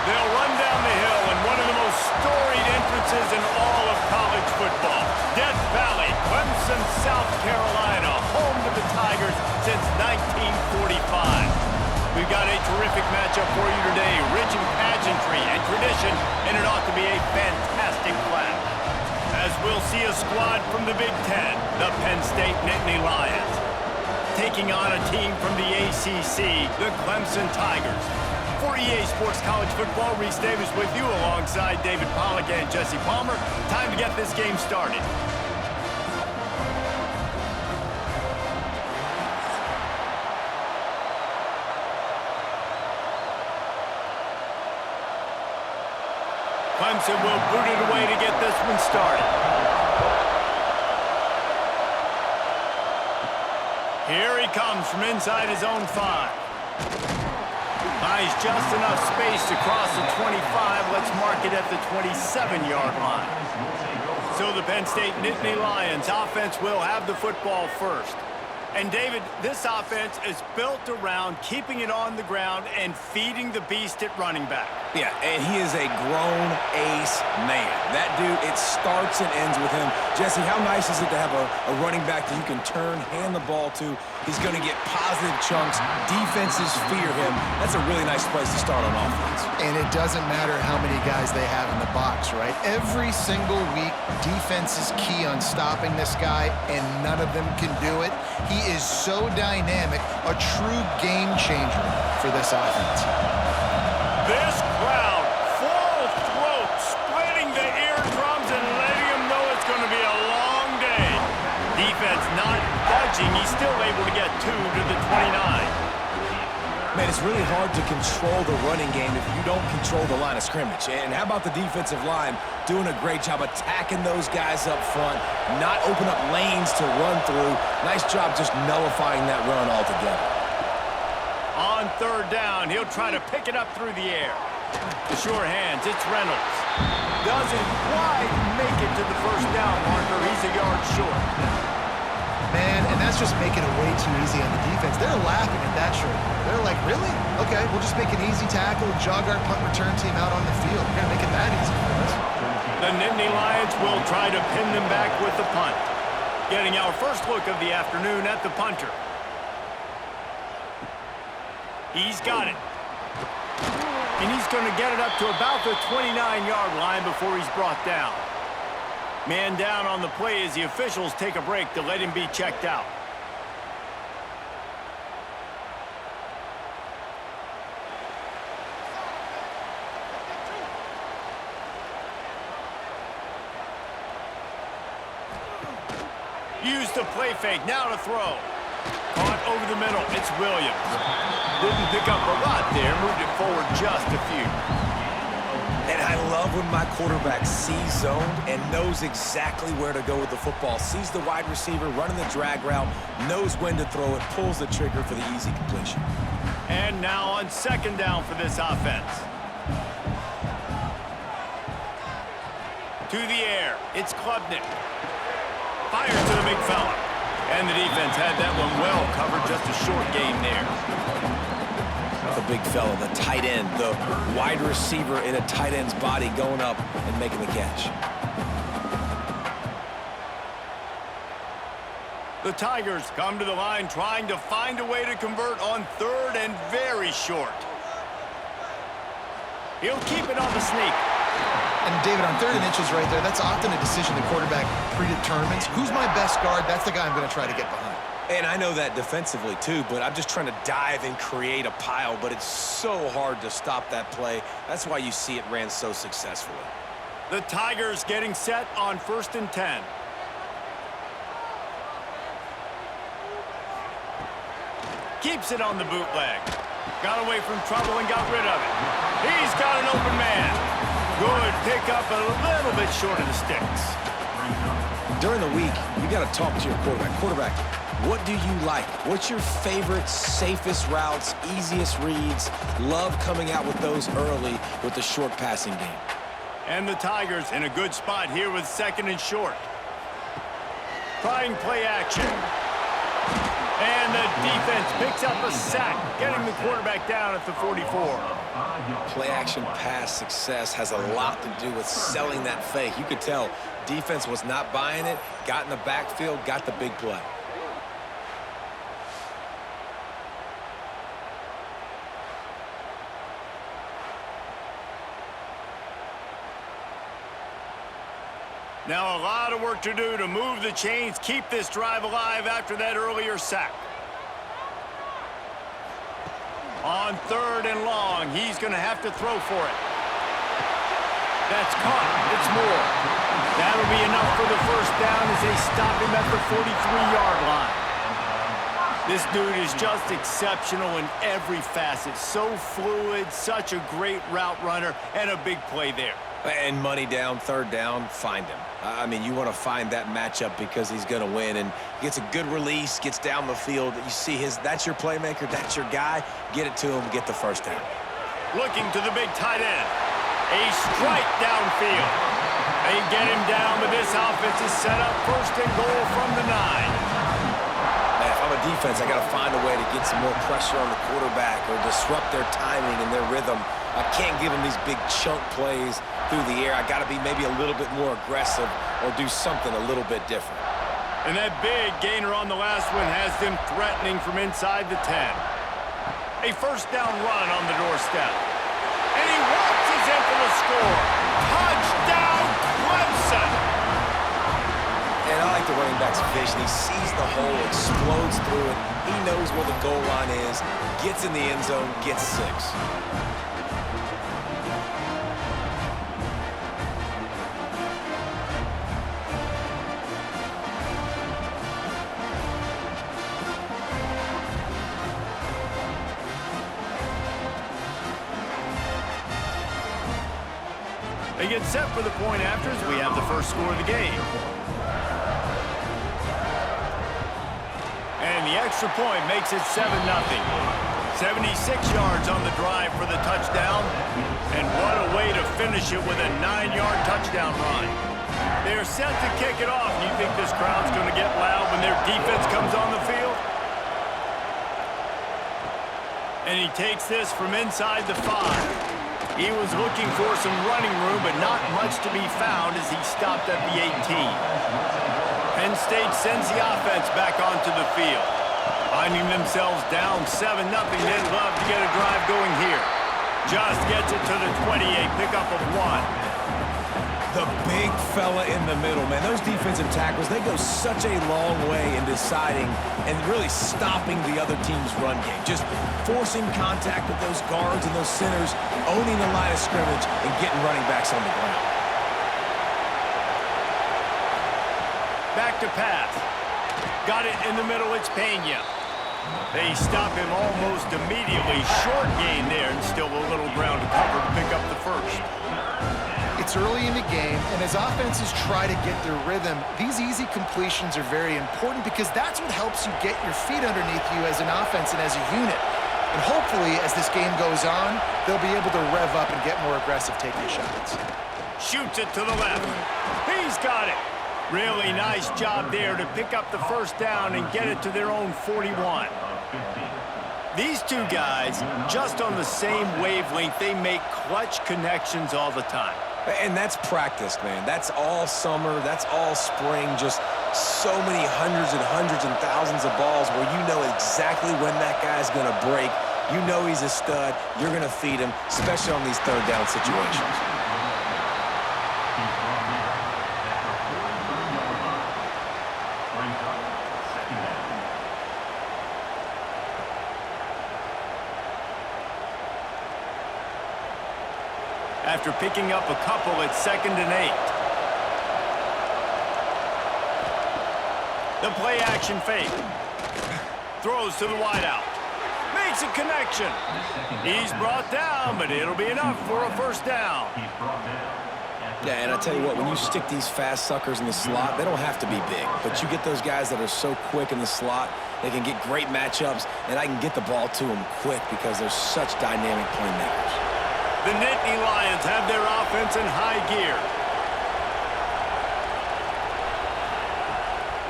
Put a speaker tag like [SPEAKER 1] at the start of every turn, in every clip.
[SPEAKER 1] They'll run down the hill in one of the most storied entrances in all of college football. Death Valley, Clemson, South Carolina, home to the Tigers since 1945. We've got a terrific matchup for you today, rich in pageantry and tradition, and it ought to be a fantastic clash. As we'll see a squad from the Big Ten, the Penn State Nittany Lions, taking on a team from the ACC, the Clemson Tigers. For EA Sports College Football, Reese Davis with you alongside David Pollack and Jesse Palmer. Time to get this game started. Clemson will boot it away to get this one started. Here he comes from inside his own 5. Buys just enough space to cross the 25. Let's mark it at the 27-yard line. So the Penn State Nittany Lions offense will have the football first. And David, this offense is built around keeping it on the ground and feeding the beast at running back.
[SPEAKER 2] Yeah, and he is a grown ace man. That dude, it starts and ends with him. Jesse, how nice is it to have a running back that you can turn, hand the ball to? He's going to get positive chunks. Defenses fear him. That's a really nice place to start on offense.
[SPEAKER 3] And it doesn't matter how many guys they have in the box, right? Every single week, defense is key on stopping this guy, and none of them can do it. He is so dynamic, a true game changer for this offense.
[SPEAKER 1] This crowd, full throat, splitting the eardrums and letting him know it's going to be a long day. Defense not budging. He's still able to get 2 to the 29.
[SPEAKER 2] Man, it's really hard to control the running game if you don't control the line of scrimmage. And how about the defensive line doing a great job attacking those guys up front, not open up lanes to run through. Nice job just nullifying that run altogether.
[SPEAKER 1] On 3rd down, he'll try to pick it up through the air. The sure hands, it's Reynolds. Doesn't quite make it to the 1st down marker. He's a yard short.
[SPEAKER 3] Man, and that's just making it way too easy on the defense. They're laughing at that short. They're like, really? Okay, we'll just make an easy tackle, jog our punt return team out on the field. We're going to make it that easy for us.
[SPEAKER 1] The Nittany Lions will try to pin them back with the punt. Getting our first look of the afternoon at the punter. He's got it. And he's going to get it up to about the 29-yard line before he's brought down. Man down on the play as the officials take a break to let him be checked out. Use the play fake, now to throw. Caught over the middle, it's Williams. Didn't pick up a lot there, moved it forward just a few.
[SPEAKER 2] And I love when my quarterback sees zoned and knows exactly where to go with the football. Sees the wide receiver running the drag route, knows when to throw it, pulls the trigger for the easy completion.
[SPEAKER 1] And now on 2nd down for this offense. To the air, it's Klubnik. Fires to the big fella. And the defense had that one well covered, just a short gain there.
[SPEAKER 2] The big fella, the tight end, the wide receiver in a tight end's body going up and making the catch.
[SPEAKER 1] The Tigers come to the line trying to find a way to convert on 3rd and very short. He'll keep it on the sneak.
[SPEAKER 3] And David, on 3rd and inches right there, that's often a decision the quarterback predetermines. Who's my best guard? That's the guy I'm going to try to get behind.
[SPEAKER 2] And I know that defensively too, but I'm just trying to dive and create a pile, but it's so hard to stop that play. That's why you see it ran so successfully.
[SPEAKER 1] The Tigers getting set on 1st and 10. Keeps it on the bootleg. Got away from trouble and got rid of it. He's got an open man. Good pickup, a little bit short of the sticks.
[SPEAKER 2] During the week, you got to talk to your quarterback. Quarterback, what do you like? What's your favorite, safest routes, easiest reads? Love coming out with those early with the short passing game.
[SPEAKER 1] And the Tigers in a good spot here with 2nd and short. Trying play action. And the defense picks up a sack, getting the quarterback down at the 44.
[SPEAKER 2] Play-action pass success has a lot to do with selling that fake. You could tell defense was not buying it, got in the backfield, got the big play.
[SPEAKER 1] Now a lot of work to do to move the chains, keep this drive alive after that earlier sack. On 3rd and long, he's going to have to throw for it. That's caught. It's more. That'll be enough for the first down as they stop him at the 43-yard line. This dude is just exceptional in every facet. So fluid, such a great route runner, and a big play there.
[SPEAKER 2] And money down, 3rd down, find him. I mean, you want to find that matchup because he's going to win, and gets a good release, gets down the field. You see that's your playmaker, that's your guy. Get it to him, get the first down.
[SPEAKER 1] Looking to the big tight end. A strike downfield. They get him down, but this offense is set up 1st and goal from the 9.
[SPEAKER 2] Man, if I'm a defense, I got to find a way to get some more pressure on the quarterback or disrupt their timing and their rhythm. I can't give them these big chunk plays through the air. I got to be maybe a little bit more aggressive or do something a little bit different.
[SPEAKER 1] And that big gainer on the last one has them threatening from inside the 10. A 1st down run on the doorstep. And he walks in for the score. Touchdown, Clemson!
[SPEAKER 2] And I like the running back's vision. He sees the hole, explodes through it. He knows where the goal line is, gets in the end zone, gets 6.
[SPEAKER 1] They get set for the point after as we have the first score of the game. And the extra point makes it 7-0. 76 yards on the drive for the touchdown. And what a way to finish it with a 9-yard touchdown run. They're set to kick it off. You think this crowd's going to get loud when their defense comes on the field? And he takes this from inside the 5. He was looking for some running room, but not much to be found as he stopped at the 18. Penn State sends the offense back onto the field. Finding themselves down 7-0, they'd love to get a drive going here. Just gets it to the 28, pickup of 1.
[SPEAKER 2] The big fella in the middle, man. Those defensive tackles, they go such a long way in deciding and really stopping the other team's run game. Just forcing contact with those guards and those centers, owning the line of scrimmage, and getting running backs on the ground.
[SPEAKER 1] Back to pass. Got it in the middle, it's Pena. They stop him almost immediately. Short gain there, and still a little ground to cover to pick up the first.
[SPEAKER 3] It's early in the game, and as offenses try to get their rhythm, these easy completions are very important because that's what helps you get your feet underneath you as an offense and as a unit. And hopefully, as this game goes on, they'll be able to rev up and get more aggressive taking shots.
[SPEAKER 1] Shoots it to the left. He's got it. Really nice job there to pick up the first down and get it to their own 41. These two guys, just on the same wavelength, they make clutch connections all the time.
[SPEAKER 2] And that's practice, man. That's all summer. That's all spring. Just so many hundreds and thousands of balls where you know exactly when that guy's going to break. You know he's a stud. You're going to feed him, especially on these 3rd down situations.
[SPEAKER 1] After picking up a couple, it's 2nd and 8. The play action fake. Throws to the wideout. Makes a connection. He's brought down, but it'll be enough for a first down.
[SPEAKER 2] Yeah, and I tell you what, when you stick these fast suckers in the slot, they don't have to be big. But you get those guys that are so quick in the slot, they can get great matchups, and I can get the ball to them quick because they're such dynamic playmakers.
[SPEAKER 1] The Nittany Lions have their offense in high gear.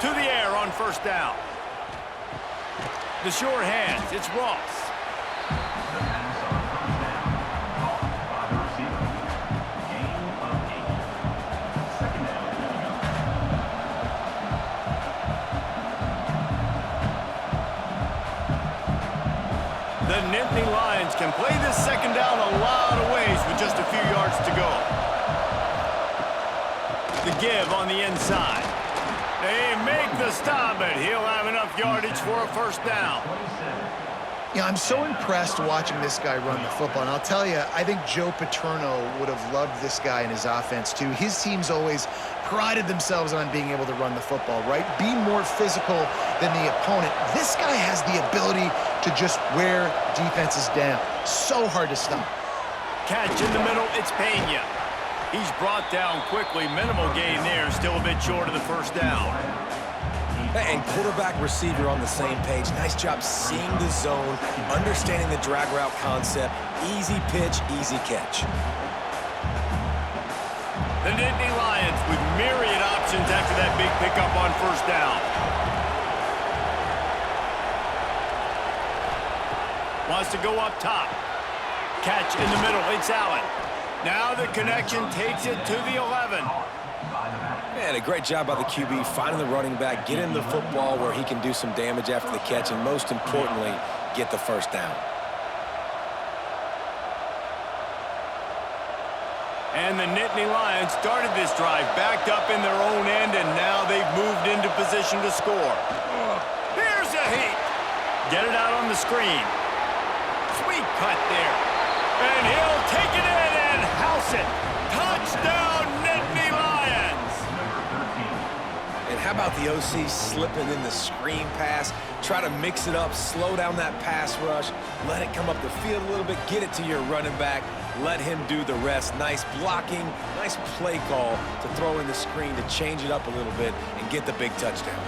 [SPEAKER 1] To the air on first down. The sure hands, it's Ross. The Nittany Lions can play this second down a lot of ways with just a few yards to go. The give on the inside. They make the stop, but he'll have enough yardage for a first down.
[SPEAKER 3] Yeah, I'm so impressed watching this guy run the football. And I'll tell you, I think Joe Paterno would have loved this guy in his offense, too. His teams always prided themselves on being able to run the football, right? Be more physical than the opponent. This guy has the ability to just wear defenses down. So hard to stop.
[SPEAKER 1] Catch in the middle, it's Penn. He's brought down quickly. Minimal gain there, still a bit short of the first down.
[SPEAKER 2] And quarterback receiver on the same page. Nice job seeing the zone, understanding the drag route concept. Easy pitch, easy catch.
[SPEAKER 1] The Nittany Lions with myriad options after that big pickup on first down. Wants to go up top. Catch in the middle, it's Allen. Now the connection takes it to the 11.
[SPEAKER 2] And a great job by the QB finding the running back, getting the football where he can do some damage after the catch, and most importantly, get the first down.
[SPEAKER 1] And the Nittany Lions started this drive backed up in their own end, and now they've moved into position to score. Here's a heat. Get it out on the screen. Sweet cut there. And he'll take it in and house it. Touchdown, Nittany Lions.
[SPEAKER 2] And how about the OC slipping in the screen pass? Try to mix it up, slow down that pass rush, let it come up the field a little bit, get it to your running back, let him do the rest. Nice blocking, nice play call to throw in the screen to change it up a little bit and get the big touchdown.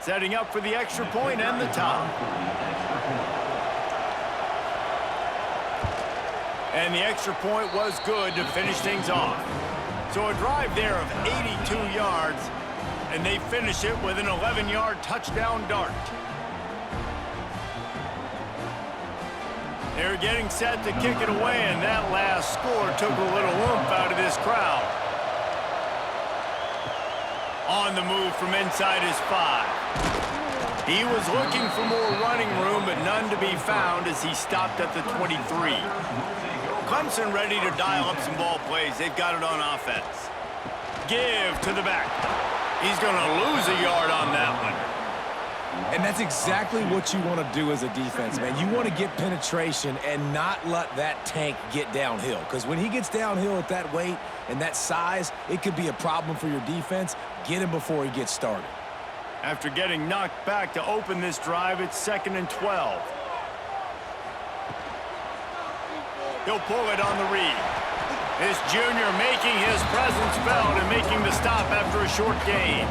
[SPEAKER 1] Setting up for the extra point and the top. And the extra point was good to finish things off. So a drive there of 82 yards, and they finish it with an 11-yard touchdown dart. They're getting set to kick it away, and that last score took a little oomph out of this crowd. On the move from inside his 5. He was looking for more running room, but none to be found as he stopped at the 23. Clemson ready to dial up some ball plays. They've got it on offense. Give to the back. He's going to lose a yard on that one.
[SPEAKER 2] And that's exactly what you want to do as a defense, man. You want to get penetration and not let that tank get downhill. Because when he gets downhill at that weight and that size, it could be a problem for your defense. Get him before he gets started.
[SPEAKER 1] After getting knocked back to open this drive, it's 2nd and 12. He'll pull it on the read. This junior making his presence felt and making the stop after a short gain.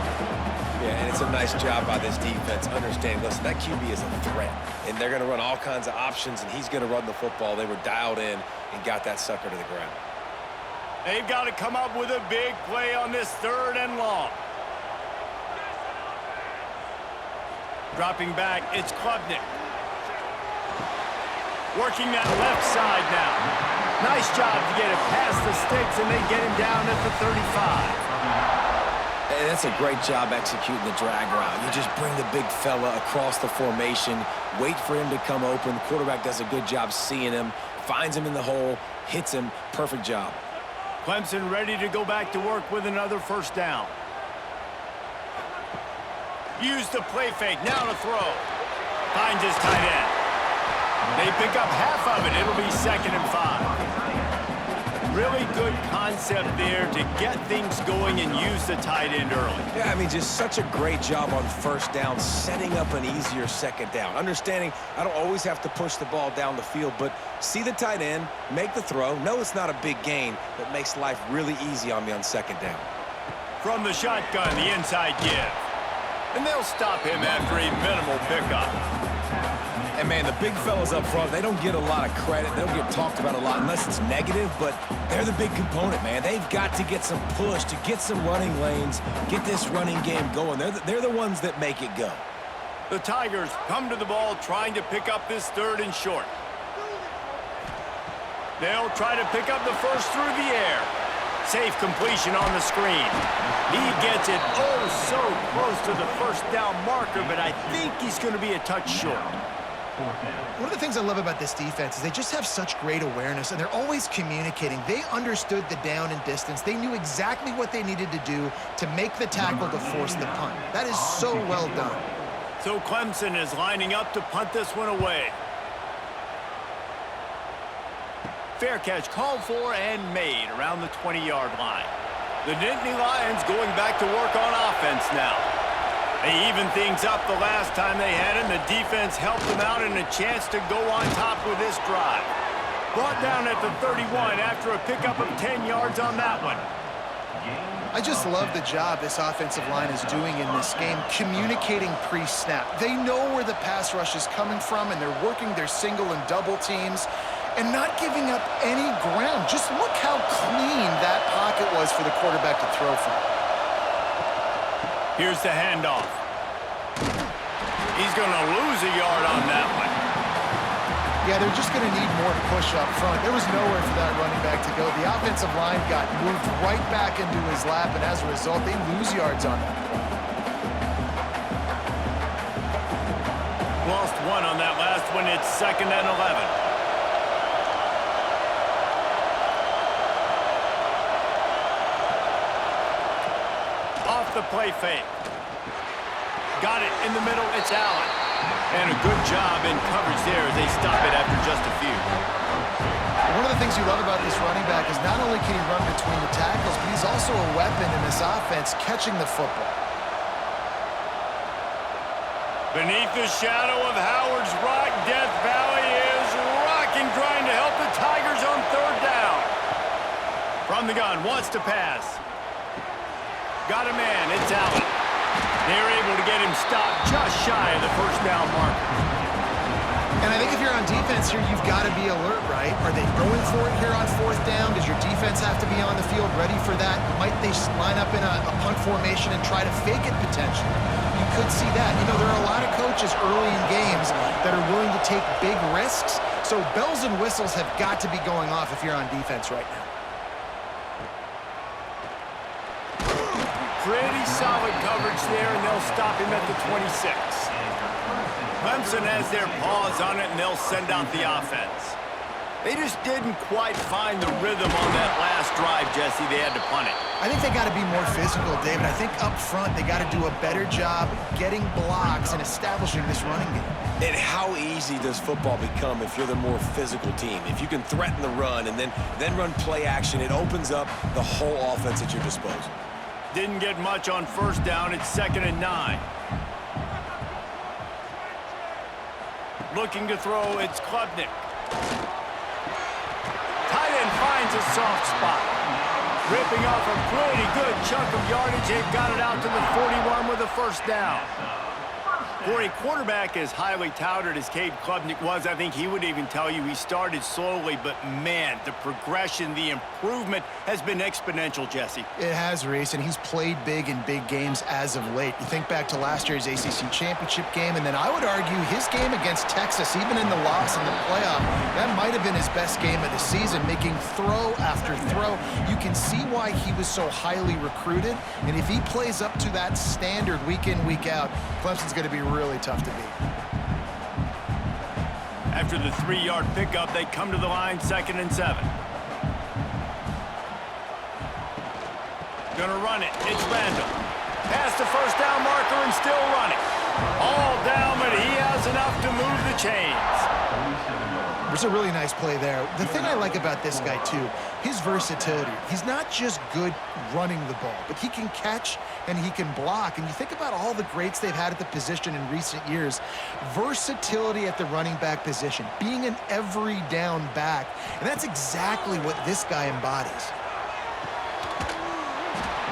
[SPEAKER 2] Yeah, and it's a nice job by this defense. Understand, listen, that QB is a threat, and they're going to run all kinds of options, and he's going to run the football. They were dialed in and got that sucker to the ground.
[SPEAKER 1] They've got to come up with a big play on this 3rd and long. Dropping back, it's Klubnik. Working that left side now. Nice job to get it past the sticks, and they get him down at the 35.
[SPEAKER 2] And that's a great job executing the drag route. You just bring the big fella across the formation, wait for him to come open. The quarterback does a good job seeing him, finds him in the hole, hits him. Perfect job.
[SPEAKER 1] Clemson ready to go back to work with another first down. Use the play fake, now to throw. Finds his tight end. They pick up half of it. It'll be 2nd and 5. Really good concept there to get things going and use the tight end early.
[SPEAKER 2] Yeah, I mean, just such a great job on first down, setting up an easier second down. Understanding I don't always have to push the ball down the field, but see the tight end, make the throw. No, it's not a big gain, but makes life really easy on me on second down.
[SPEAKER 1] From the shotgun, the inside give. And they'll stop him after a minimal pickup.
[SPEAKER 2] And, man, the big fellas up front, they don't get a lot of credit. They don't get talked about a lot unless it's negative, but they're the big component, man. They've got to get some push, to get some running lanes, get this running game going. They're the ones that make it go.
[SPEAKER 1] The Tigers come to the ball trying to pick up this 3rd and short. They'll try to pick up the first through the air. Safe completion on the screen. He gets it oh so close to the first down marker, but I think he's going to be a touch short.
[SPEAKER 3] One of the things I love about this defense is they just have such great awareness, and they're always communicating. They understood the down and distance. They knew exactly what they needed to do to make the tackle to force the punt. That is so well done.
[SPEAKER 1] So Clemson is lining up to punt this one away. Fair catch called for and made around the 20-yard line. The Nittany Lions going back to work on offense now. They evened things up the last time they had him. The defense helped them out and a chance to go on top with this drive. Brought down at the 31 after a pickup of 10 yards on that one.
[SPEAKER 3] I just love the job this offensive line is doing in this game, communicating pre-snap. They know where the pass rush is coming from, and they're working their single and double teams and not giving up any ground. Just look how clean that pocket was for the quarterback to throw from.
[SPEAKER 1] Here's the handoff. He's going to lose a yard on that one.
[SPEAKER 3] Yeah, they're just going to need more push up front. There was nowhere for that running back to go. The offensive line got moved right back into his lap, and as a result, they lose yards on that play.
[SPEAKER 1] Lost one on that last one. It's 2nd and 11. Off the play fake. Got it in the middle. It's Allen. And a good job in coverage there as they stop it after just a few.
[SPEAKER 3] One of the things you love about this running back is not only can he run between the tackles, but he's also a weapon in this offense catching the football.
[SPEAKER 1] Beneath the shadow of Howard's Rock, Death Valley is rocking, trying to help the Tigers on 3rd down. From the gun, wants to pass. Got a man, it's Allen. They're able to get him stopped just shy of the first down marker.
[SPEAKER 3] And I think if you're on defense here, you've got to be alert, right? Are they going for it here on 4th down? Does your defense have to be on the field ready for that? Might they line up in a punt formation and try to fake it potentially? You could see that. You know, there are a lot of coaches early in games that are willing to take big risks. So bells and whistles have got to be going off if you're on defense right now.
[SPEAKER 1] Pretty solid coverage there, and they'll stop him at the 26. Clemson has their paws on it, and they'll send out the offense. They just didn't quite find the rhythm on that last drive, Jesse. They had to punt it.
[SPEAKER 3] I think they got to be more physical, David. I think up front they got to do a better job getting blocks and establishing this running game.
[SPEAKER 2] And how easy does football become if you're the more physical team? If you can threaten the run and then run play action, it opens up the whole offense at your disposal.
[SPEAKER 1] Didn't get much on 1st down. It's 2nd and 9. Looking to throw, it's Klubnik. Tight end finds a soft spot. Ripping off a pretty good chunk of yardage. They've got it out to the 41 with a 1st down. For a quarterback as highly touted as Cade Klubnik was, I think he would even tell you he started slowly, but man, the progression, the improvement has been exponential, Jesse.
[SPEAKER 3] It has, Reese, and he's played big in big games as of late. You think back to last year's ACC championship game, and then I would argue his game against Texas, even in the loss in the playoff, that might have been his best game of the season, making throw after throw. You can see why he was so highly recruited, and if he plays up to that standard week in, week out, Clemson's going to be really tough to beat.
[SPEAKER 1] After the 3-yard pickup, they come to the line, 2nd and 7. Gonna run it. It's Randall. Past the first down marker and still running. All down, but he has enough to move the chains.
[SPEAKER 3] There's a really nice play there. The thing I like about this guy, too, his versatility. He's not just good running the ball, but he can catch and he can block. And you think about all the greats they've had at the position in recent years. Versatility at the running back position, being an every down back. And that's exactly what this guy embodies.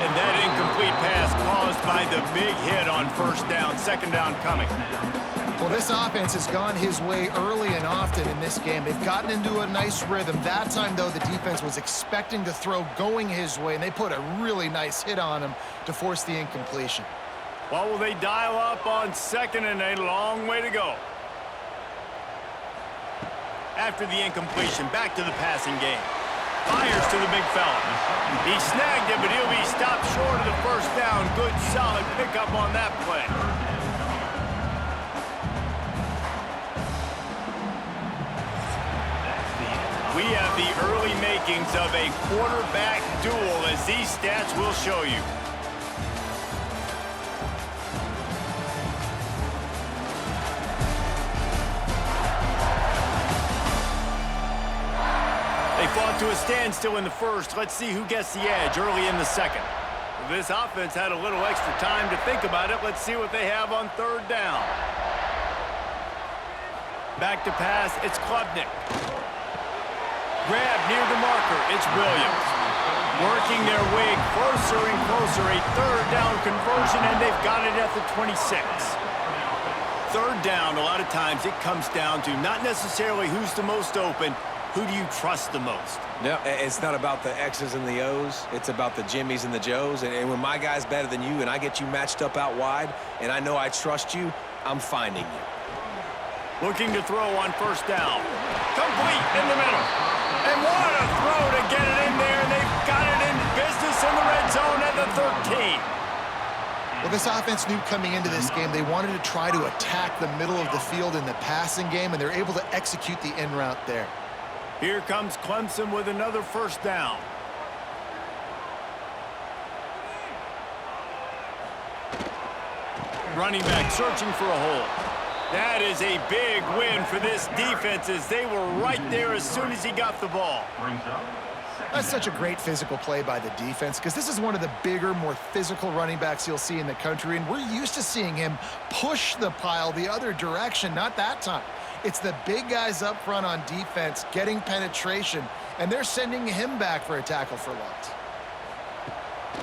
[SPEAKER 1] And that incomplete pass caused by the big hit on first down. Second down coming.
[SPEAKER 3] Well, this offense has gone his way early and often in this game. They've gotten into a nice rhythm. That time, though, the defense was expecting to throw going his way, and they put a really nice hit on him to force the incompletion.
[SPEAKER 1] Well, will they dial up on second and a long way to go? After the incompletion, back to the passing game. Fires to the big fella. He snagged it, but he'll be stopped short of the first down. Good, solid pickup on that play. We have the early makings of a quarterback duel, as these stats will show you. They fought to a standstill in the first. Let's see who gets the edge early in the second. This offense had a little extra time to think about it. Let's see what they have on third down. Back to pass, it's Klubnik. Grab near the marker, it's Williams. Working their way closer and closer, a third down conversion, and they've got it at the 26. Third down, a lot of times it comes down to not necessarily who's the most open, who do you trust the most?
[SPEAKER 2] No, it's not about the X's and the O's. It's about the Jimmys and the Joes. And when my guy's better than you and I get you matched up out wide and I know I trust you, I'm finding you.
[SPEAKER 1] Looking to throw on first down. Complete in the middle. And what a throw to get it in there. And they've got it in business in the red zone at the 13.
[SPEAKER 3] Well, this offense knew coming into this game they wanted to try to attack the middle of the field in the passing game, and they're able to execute the in route there.
[SPEAKER 1] Here comes Clemson with another first down. Running back searching for a hole. That is a big win for this defense as they were right there as soon as he got the ball.
[SPEAKER 3] That's such a great physical play by the defense because this is one of the bigger, more physical running backs you'll see in the country, and we're used to seeing him push the pile the other direction, not that time. It's the big guys up front on defense getting penetration, and they're sending him back for a tackle for loss.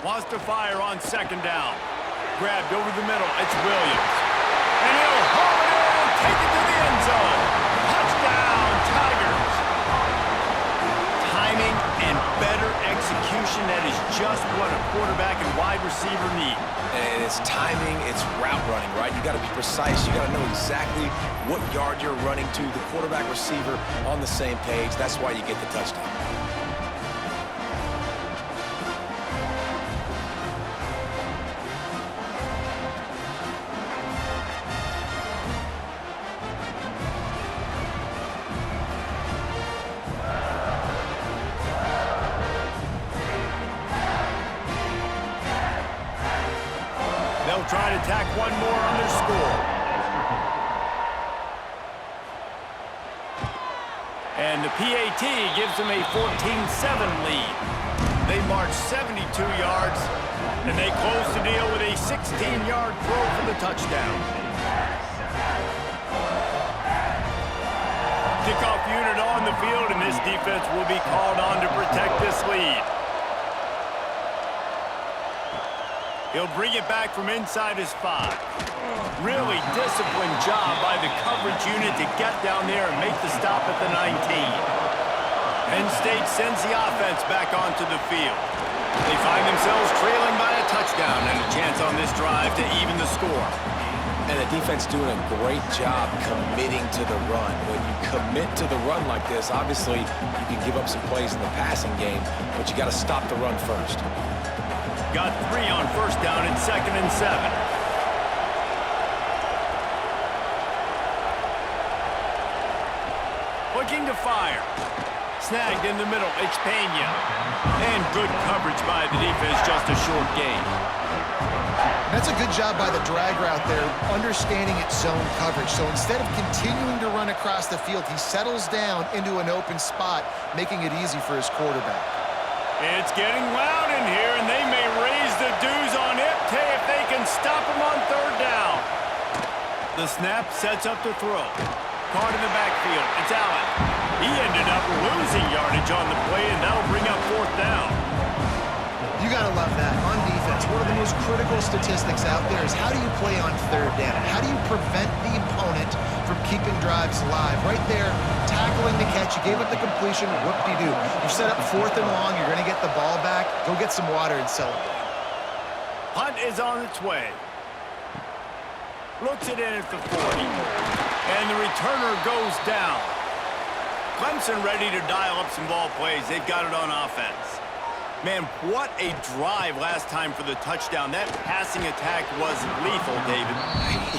[SPEAKER 1] Wants to fire on second down. Grabbed over the middle. It's Williams. And he'll hold it in, take it to the end zone. Touchdown, Tigers. Timing and better execution, that is just what a quarterback and wide receiver need.
[SPEAKER 2] And it's timing, it's route running, right? You got to be precise. You got to know exactly what yard you're running to. The quarterback receiver on the same page. That's why you get the touchdown.
[SPEAKER 1] Try to tack one more on their score. And the PAT gives them a 14-7 lead. They march 72 yards, and they close the deal with a 16-yard throw for the touchdown. Kickoff unit on the field, and this defense will be called on to protect this lead. He'll bring it back from inside his 5. Really disciplined job by the coverage unit to get down there and make the stop at the 19. Penn State sends the offense back onto the field. They find themselves trailing by a touchdown and a chance on this drive to even the score.
[SPEAKER 2] And the defense doing a great job committing to the run. When you commit to the run like this, obviously you can give up some plays in the passing game, but you got to stop the run first.
[SPEAKER 1] Got 3 on first down and 2nd and 7. Looking to fire. Snagged in the middle, it's Pena. And good coverage by the defense, just a short gain.
[SPEAKER 3] That's a good job by the drag route there, understanding its zone coverage. So instead of continuing to run across the field, he settles down into an open spot, making it easy for his quarterback.
[SPEAKER 1] It's getting loud in here, and they may raise the dues on Ipte if they can stop him on third down. The snap sets up to throw. Caught in the backfield. It's Allen. He ended up losing yardage on the play, and that'll bring up fourth down.
[SPEAKER 3] You got to love that. On most critical statistics out there is how do you play on third down? How do you prevent the opponent from keeping drives alive? Right there, tackling the catch. You gave up the completion. Whoop-de-doo. You set up 4th and long. You're going to get the ball back. Go get some water and celebrate.
[SPEAKER 1] Punt is on its way. Looks it in at the 40. And the returner goes down. Clemson ready to dial up some ball plays. They've got it on offense. Man, what a drive last time for the touchdown. That passing attack was lethal, David.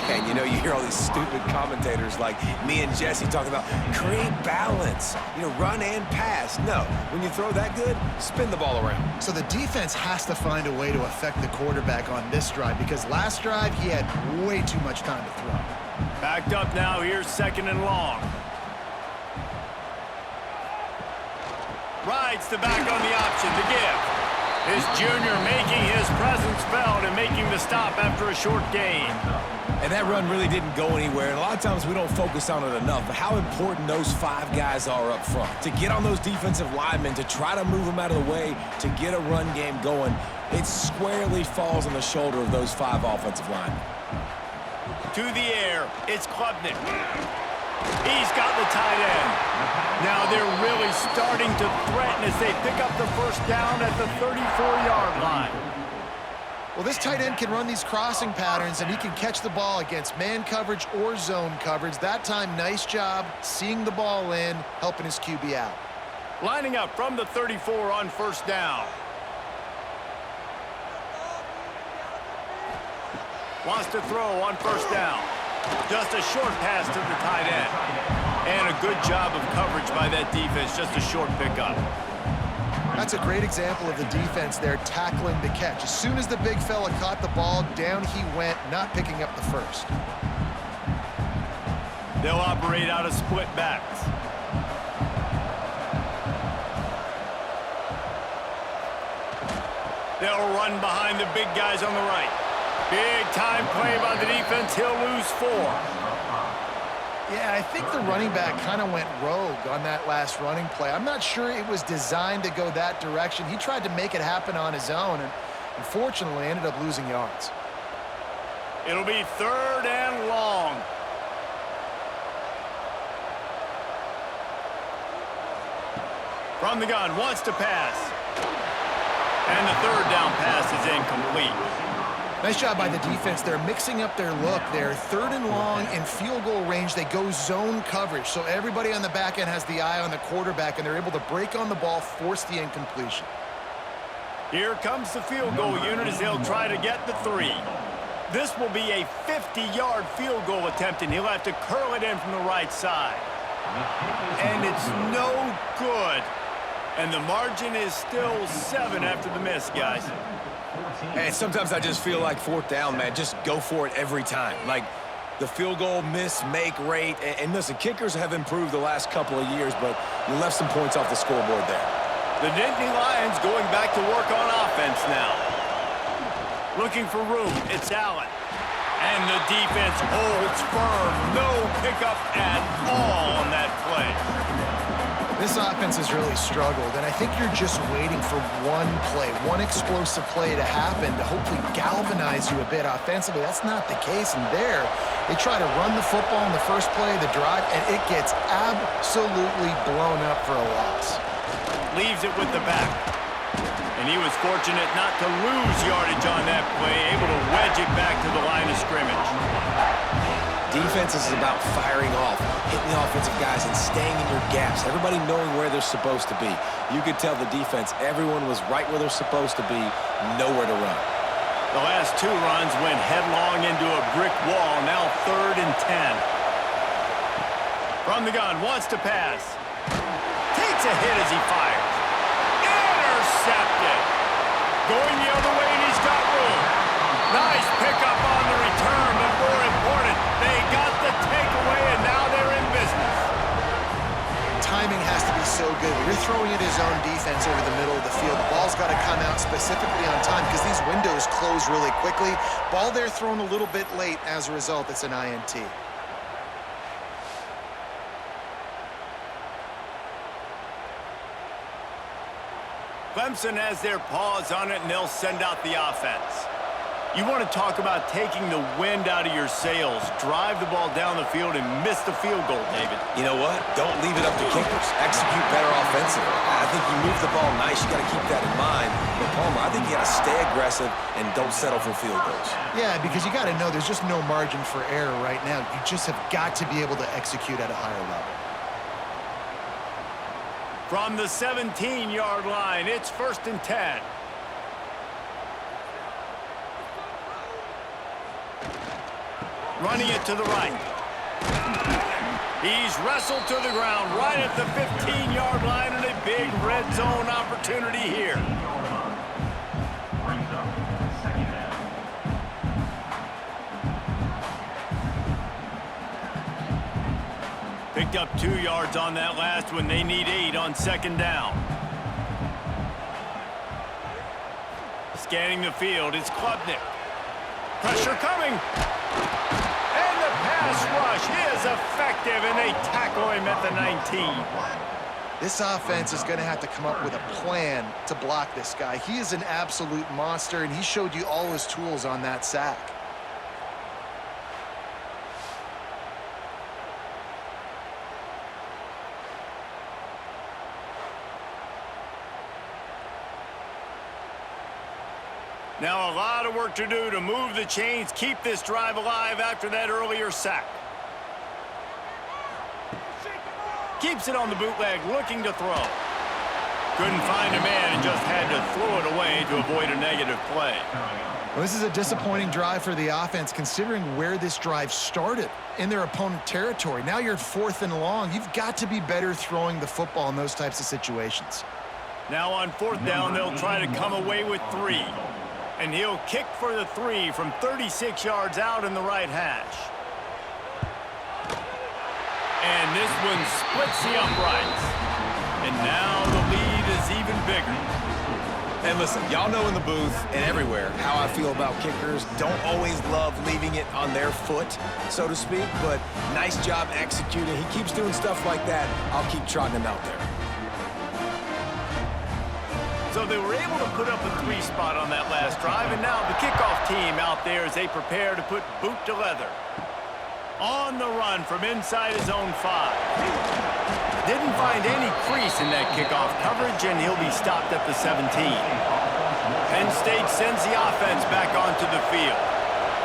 [SPEAKER 2] Yeah, and you know, you hear all these stupid commentators like me and Jesse talking about create balance, you know, run and pass. No, when you throw that good, spin the ball around.
[SPEAKER 3] So the defense has to find a way to affect the quarterback on this drive because last drive he had way too much time to throw.
[SPEAKER 1] Backed up now. Here's 2nd and long. Rides the back on the option to give. His junior making his presence felt and making the stop after a short gain.
[SPEAKER 2] And that run really didn't go anywhere. And a lot of times we don't focus on it enough. But how important those 5 guys are up front. To get on those defensive linemen, to try to move them out of the way, to get a run game going, it squarely falls on the shoulder of those 5 offensive linemen.
[SPEAKER 1] To the air, it's Klubnik. He's got the tight end. Now they're really starting to threaten as they pick up the first down at the 34-yard line.
[SPEAKER 3] Well, this tight end can run these crossing patterns, and he can catch the ball against man coverage or zone coverage. That time, nice job seeing the ball in, helping his QB out.
[SPEAKER 1] Lining up from the 34 on first down. Wants to throw on first down. Just a short pass to the tight end. And a good job of coverage by that defense. Just a short pickup.
[SPEAKER 3] That's a great example of the defense there tackling the catch. As soon as the big fella caught the ball, down he went, not picking up the first.
[SPEAKER 1] They'll operate out of split backs. They'll run behind the big guys on the right. Big time play by the defense. He'll lose 4.
[SPEAKER 3] Yeah, I think the running back kind of went rogue on that last running play. I'm not sure it was designed to go that direction. He tried to make it happen on his own and unfortunately ended up losing yards.
[SPEAKER 1] It'll be 3rd and long. From the gun, wants to pass. And the 3rd down pass is incomplete.
[SPEAKER 3] Nice job by the defense. They're mixing up their look. They're 3rd and long in field goal range. They go zone coverage. So everybody on the back end has the eye on the quarterback, and they're able to break on the ball, force the incompletion.
[SPEAKER 1] Here comes the field goal unit as they'll try to get the 3. This will be a 50-yard field goal attempt, and he'll have to curl it in from the right side. And it's no good. And the margin is still 7 after the miss, guys.
[SPEAKER 2] And sometimes I just feel like 4th down, man, just go for it every time. Like the field goal miss-make rate. And listen, kickers have improved the last couple of years, but you left some points off the scoreboard there.
[SPEAKER 1] The Nittany Lions going back to work on offense now. Looking for room, it's Allen. And the defense holds firm. No pickup at all on that play.
[SPEAKER 3] This offense has really struggled, and I think you're just waiting for one play, one explosive play to happen to hopefully galvanize you a bit offensively. That's not the case, and there, they try to run the football in the first play of the drive, and it gets absolutely blown up for a loss.
[SPEAKER 1] Leaves it with the back. And he was fortunate not to lose yardage on that play, able to wedge it back to the line of scrimmage.
[SPEAKER 2] Defense is about firing off, hitting the offensive guys, and staying in your gaps. Everybody knowing where they're supposed to be. You could tell the defense, everyone was right where they're supposed to be, nowhere to run.
[SPEAKER 1] The last 2 runs went headlong into a brick wall, now 3rd and 10. From the gun, wants to pass. Takes a hit as he fires. Intercepted. Going the other way, and he's got room. Nice pickup on the return, but more important, they got the takeaway, and now they're in business.
[SPEAKER 3] Timing has to be so good. When you're throwing at his own defense over the middle of the field, the ball's got to come out specifically on time because these windows close really quickly. Ball there thrown a little bit late. As a result, it's an INT.
[SPEAKER 1] Clemson has their paws on it, and they'll send out the offense. You want to talk about taking the wind out of your sails. Drive the ball down the field and miss the field goal, David.
[SPEAKER 2] You know what? Don't leave it up to kickers. Execute better offensively. I think you move the ball nice. You got to keep that in mind. But Palmer, I think you got to stay aggressive and don't settle for field goals.
[SPEAKER 3] Yeah, because you got to know there's just no margin for error right now. You just have got to be able to execute at a higher level.
[SPEAKER 1] From the 17-yard line, it's 1st and 10. Running it to the right. He's wrestled to the ground right at the 15-yard line, and a big red zone opportunity here. Picked up 2 yards on that last one. They need 8 on 2nd down. Scanning the field, it's Klubnik. Pressure coming. And the pass rush is effective, and they tackle him at the 19.
[SPEAKER 3] This offense is going to have to come up with a plan to block this guy. He is an absolute monster, and he showed you all his tools on that sack.
[SPEAKER 1] Now a lot of work to do to move the chains, keep this drive alive after that earlier sack. Keeps it on the bootleg, looking to throw. Couldn't find a man and just had to throw it away to avoid a negative play.
[SPEAKER 3] Well, this is a disappointing drive for the offense, considering where this drive started in their opponent territory. Now you're at 4th and long. You've got to be better throwing the football in those types of situations.
[SPEAKER 1] Now on 4th down, they'll try to come away with 3. And he'll kick for the 3 from 36 yards out in the right hash. And this one splits the uprights. And now the lead is even bigger.
[SPEAKER 2] And listen, y'all know in the booth and everywhere how I feel about kickers. Don't always love leaving it on their foot, so to speak, but nice job executing. He keeps doing stuff like that. I'll keep trotting him out there.
[SPEAKER 1] So they were able to put up a 3 spot on that last drive, and now the kickoff team out there as they prepare to put boot to leather. On the run from inside his own 5. Didn't find any crease in that kickoff coverage, and he'll be stopped at the 17. Penn State sends the offense back onto the field.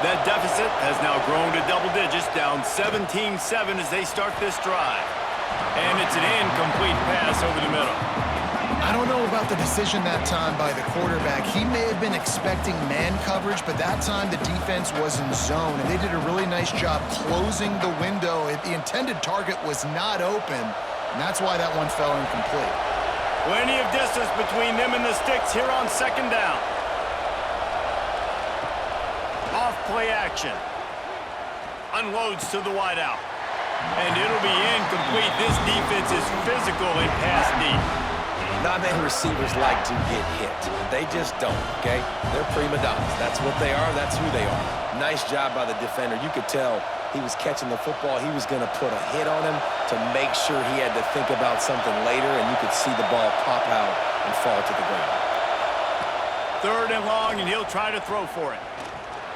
[SPEAKER 1] That deficit has now grown to double digits, down 17-7 as they start this drive. And it's an incomplete pass over the middle.
[SPEAKER 3] I don't know about the decision that time by the quarterback. He may have been expecting man coverage, but that time the defense was in zone, and they did a really nice job closing the window. The intended target was not open, and that's why that one fell incomplete.
[SPEAKER 1] Plenty of distance between them and the sticks here on 2nd down. Off play action. Unloads to the wideout. And it'll be incomplete. This defense is physical and pass deep.
[SPEAKER 2] Not many receivers like to get hit. They just don't, okay? They're prima donnas. That's what they are. That's who they are. Nice job by the defender. You could tell he was catching the football. He was going to put a hit on him to make sure he had to think about something later, and you could see the ball pop out and fall to the ground.
[SPEAKER 1] 3rd and long, and he'll try to throw for it.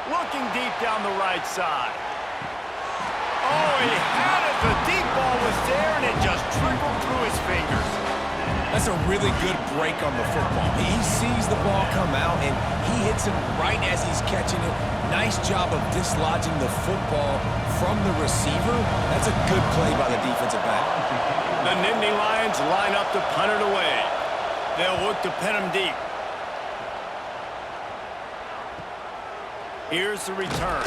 [SPEAKER 1] Looking deep down the right side. Oh, he had it. The deep ball was there, and it just trickled through his fingers.
[SPEAKER 2] That's a really good break on the football. He sees the ball come out, and he hits it right as he's catching it. Nice job of dislodging the football from the receiver. That's a good play by the defensive back.
[SPEAKER 1] The Nittany Lions line up to punt it away. They'll look to pin him deep. Here's the return.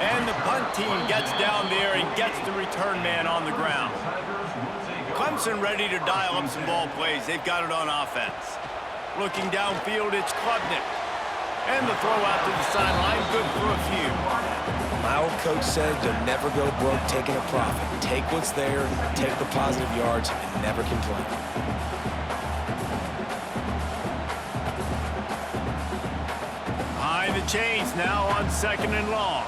[SPEAKER 1] And the punt team gets down there and gets the return man on the ground. Clemson ready to dial up some ball plays. They've got it on offense. Looking downfield, it's Klubnik. And the throw out to the sideline, good for a few.
[SPEAKER 2] My old coach said you'll never go broke taking a profit. Take what's there, take the positive yards, and never complain.
[SPEAKER 1] Behind the chains now on 2nd and long.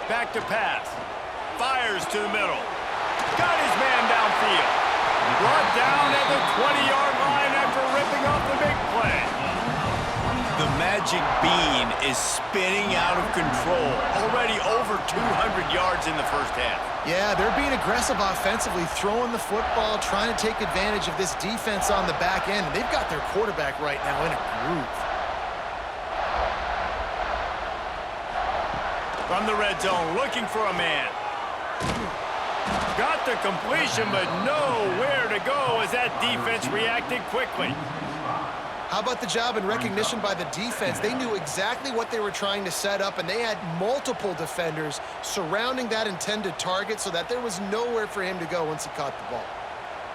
[SPEAKER 1] Back to pass. Fires to the middle. Got his man downfield. Brought down at the 20-yard line magic bean is spinning out of control. Already over 200 yards in the first half.
[SPEAKER 3] Yeah, they're being aggressive offensively, throwing the football, trying to take advantage of this defense on the back end. And they've got their quarterback right now in a groove.
[SPEAKER 1] From the red zone, looking for a man. Got the completion, but nowhere to go as that defense reacted quickly.
[SPEAKER 3] How about the job and recognition by the defense? They knew exactly what they were trying to set up, and they had multiple defenders surrounding that intended target so that there was nowhere for him to go once he caught the ball.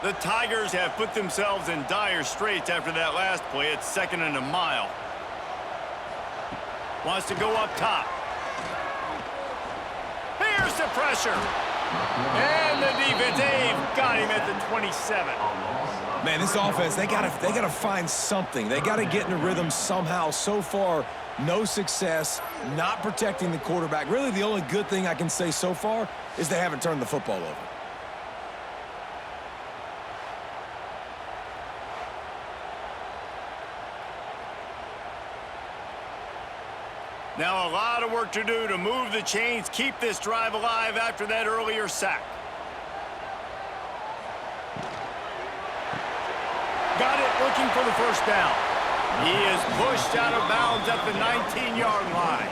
[SPEAKER 1] The Tigers have put themselves in dire straits after that last play. It's 2nd and a mile. Wants to go up top. Here's the pressure. And the defense, they've got him at the 27.
[SPEAKER 2] Man, this offense, they gotta find something. They gotta get in a rhythm somehow. So far, no success, not protecting the quarterback. Really, the only good thing I can say so far is they haven't turned the football over.
[SPEAKER 1] Now a lot of work to do to move the chains, keep this drive alive after that earlier sack. Got it, looking for the first down. He is pushed out of bounds at the 19-yard line.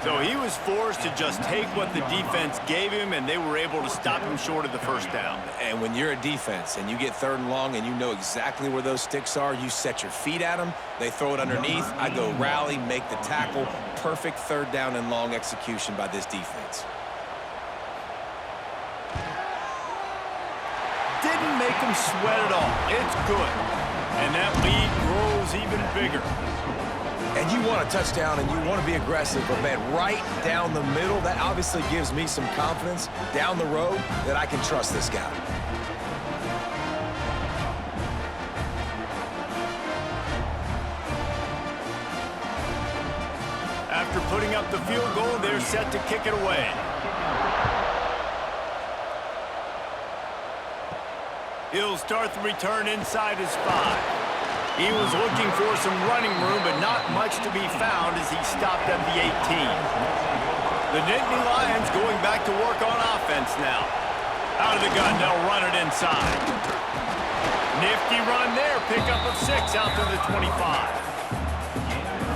[SPEAKER 1] So he was forced to just take what the defense gave him, and they were able to stop him short of the first down.
[SPEAKER 2] And when you're a defense and you get 3rd and long and you know exactly where those sticks are, you set your feet at them, they throw it underneath, I go rally, make the tackle. Perfect 3rd down and long execution by this defense.
[SPEAKER 1] Didn't make him sweat at all. It's good. And that lead grows even bigger.
[SPEAKER 2] And you want a touchdown and you want to be aggressive, but man, right down the middle, that obviously gives me some confidence down the road that I can trust this guy.
[SPEAKER 1] After putting up the field goal, they're set to kick it away. He'll start the return inside his 5. He was looking for some running room, but not much to be found as he stopped at the 18. The Nittany Lions going back to work on offense now. Out of the gun, they'll run it inside. Nifty run there, pickup of 6 out to the 25.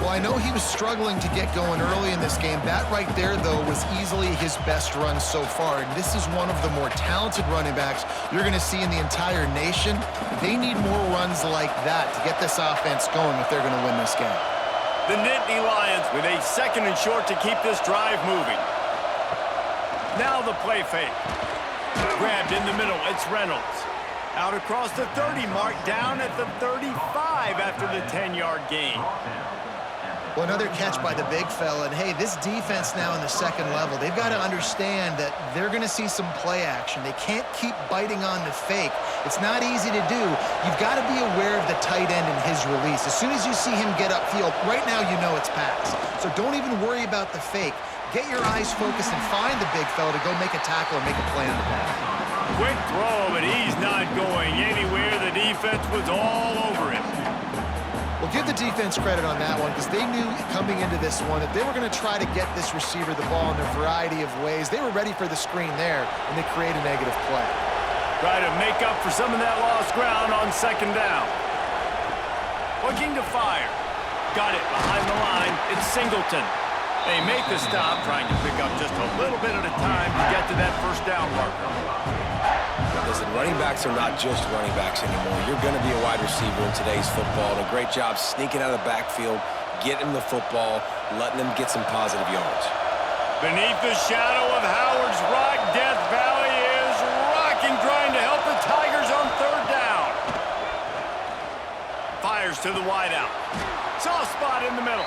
[SPEAKER 3] Well, I know he was struggling to get going early in this game. That right there, though, was easily his best run so far. And this is one of the more talented running backs you're going to see in the entire nation. They need more runs like that to get this offense going if they're going to win this game.
[SPEAKER 1] The Nittany Lions with a 2nd and short to keep this drive moving. Now the play fake. Grabbed in the middle, it's Reynolds. Out across the 30 mark, down at the 35 after the 10-yard gain.
[SPEAKER 3] Well, another catch by the big fella. And, hey, this defense now in the 2nd level, they've got to understand that they're going to see some play action. They can't keep biting on the fake. It's not easy to do. You've got to be aware of the tight end and his release. As soon as you see him get upfield, right now you know it's pass. So don't even worry about the fake. Get your eyes focused and find the big fella to go make a tackle or make a play on the ball.
[SPEAKER 1] Quick throw, but he's not going anywhere. The defense was all over him.
[SPEAKER 3] Well, give the defense credit on that one because they knew coming into this one that they were going to try to get this receiver the ball in a variety of ways. They were ready for the screen there, and they create a negative play.
[SPEAKER 1] Try to make up for some of that lost ground on 2nd down. Looking to fire. Got it behind the line. It's Singleton. They make the stop, trying to pick up just a little bit at a time to get to that first down marker.
[SPEAKER 2] Listen, running backs are not just running backs anymore. You're going to be a wide receiver in today's football. And a great job sneaking out of the backfield, getting the football, letting them get some positive yards.
[SPEAKER 1] Beneath the shadow of Howard's Rock, Death Valley is rocking, trying to help the Tigers on 3rd down. Fires to the wideout. Soft spot in the middle.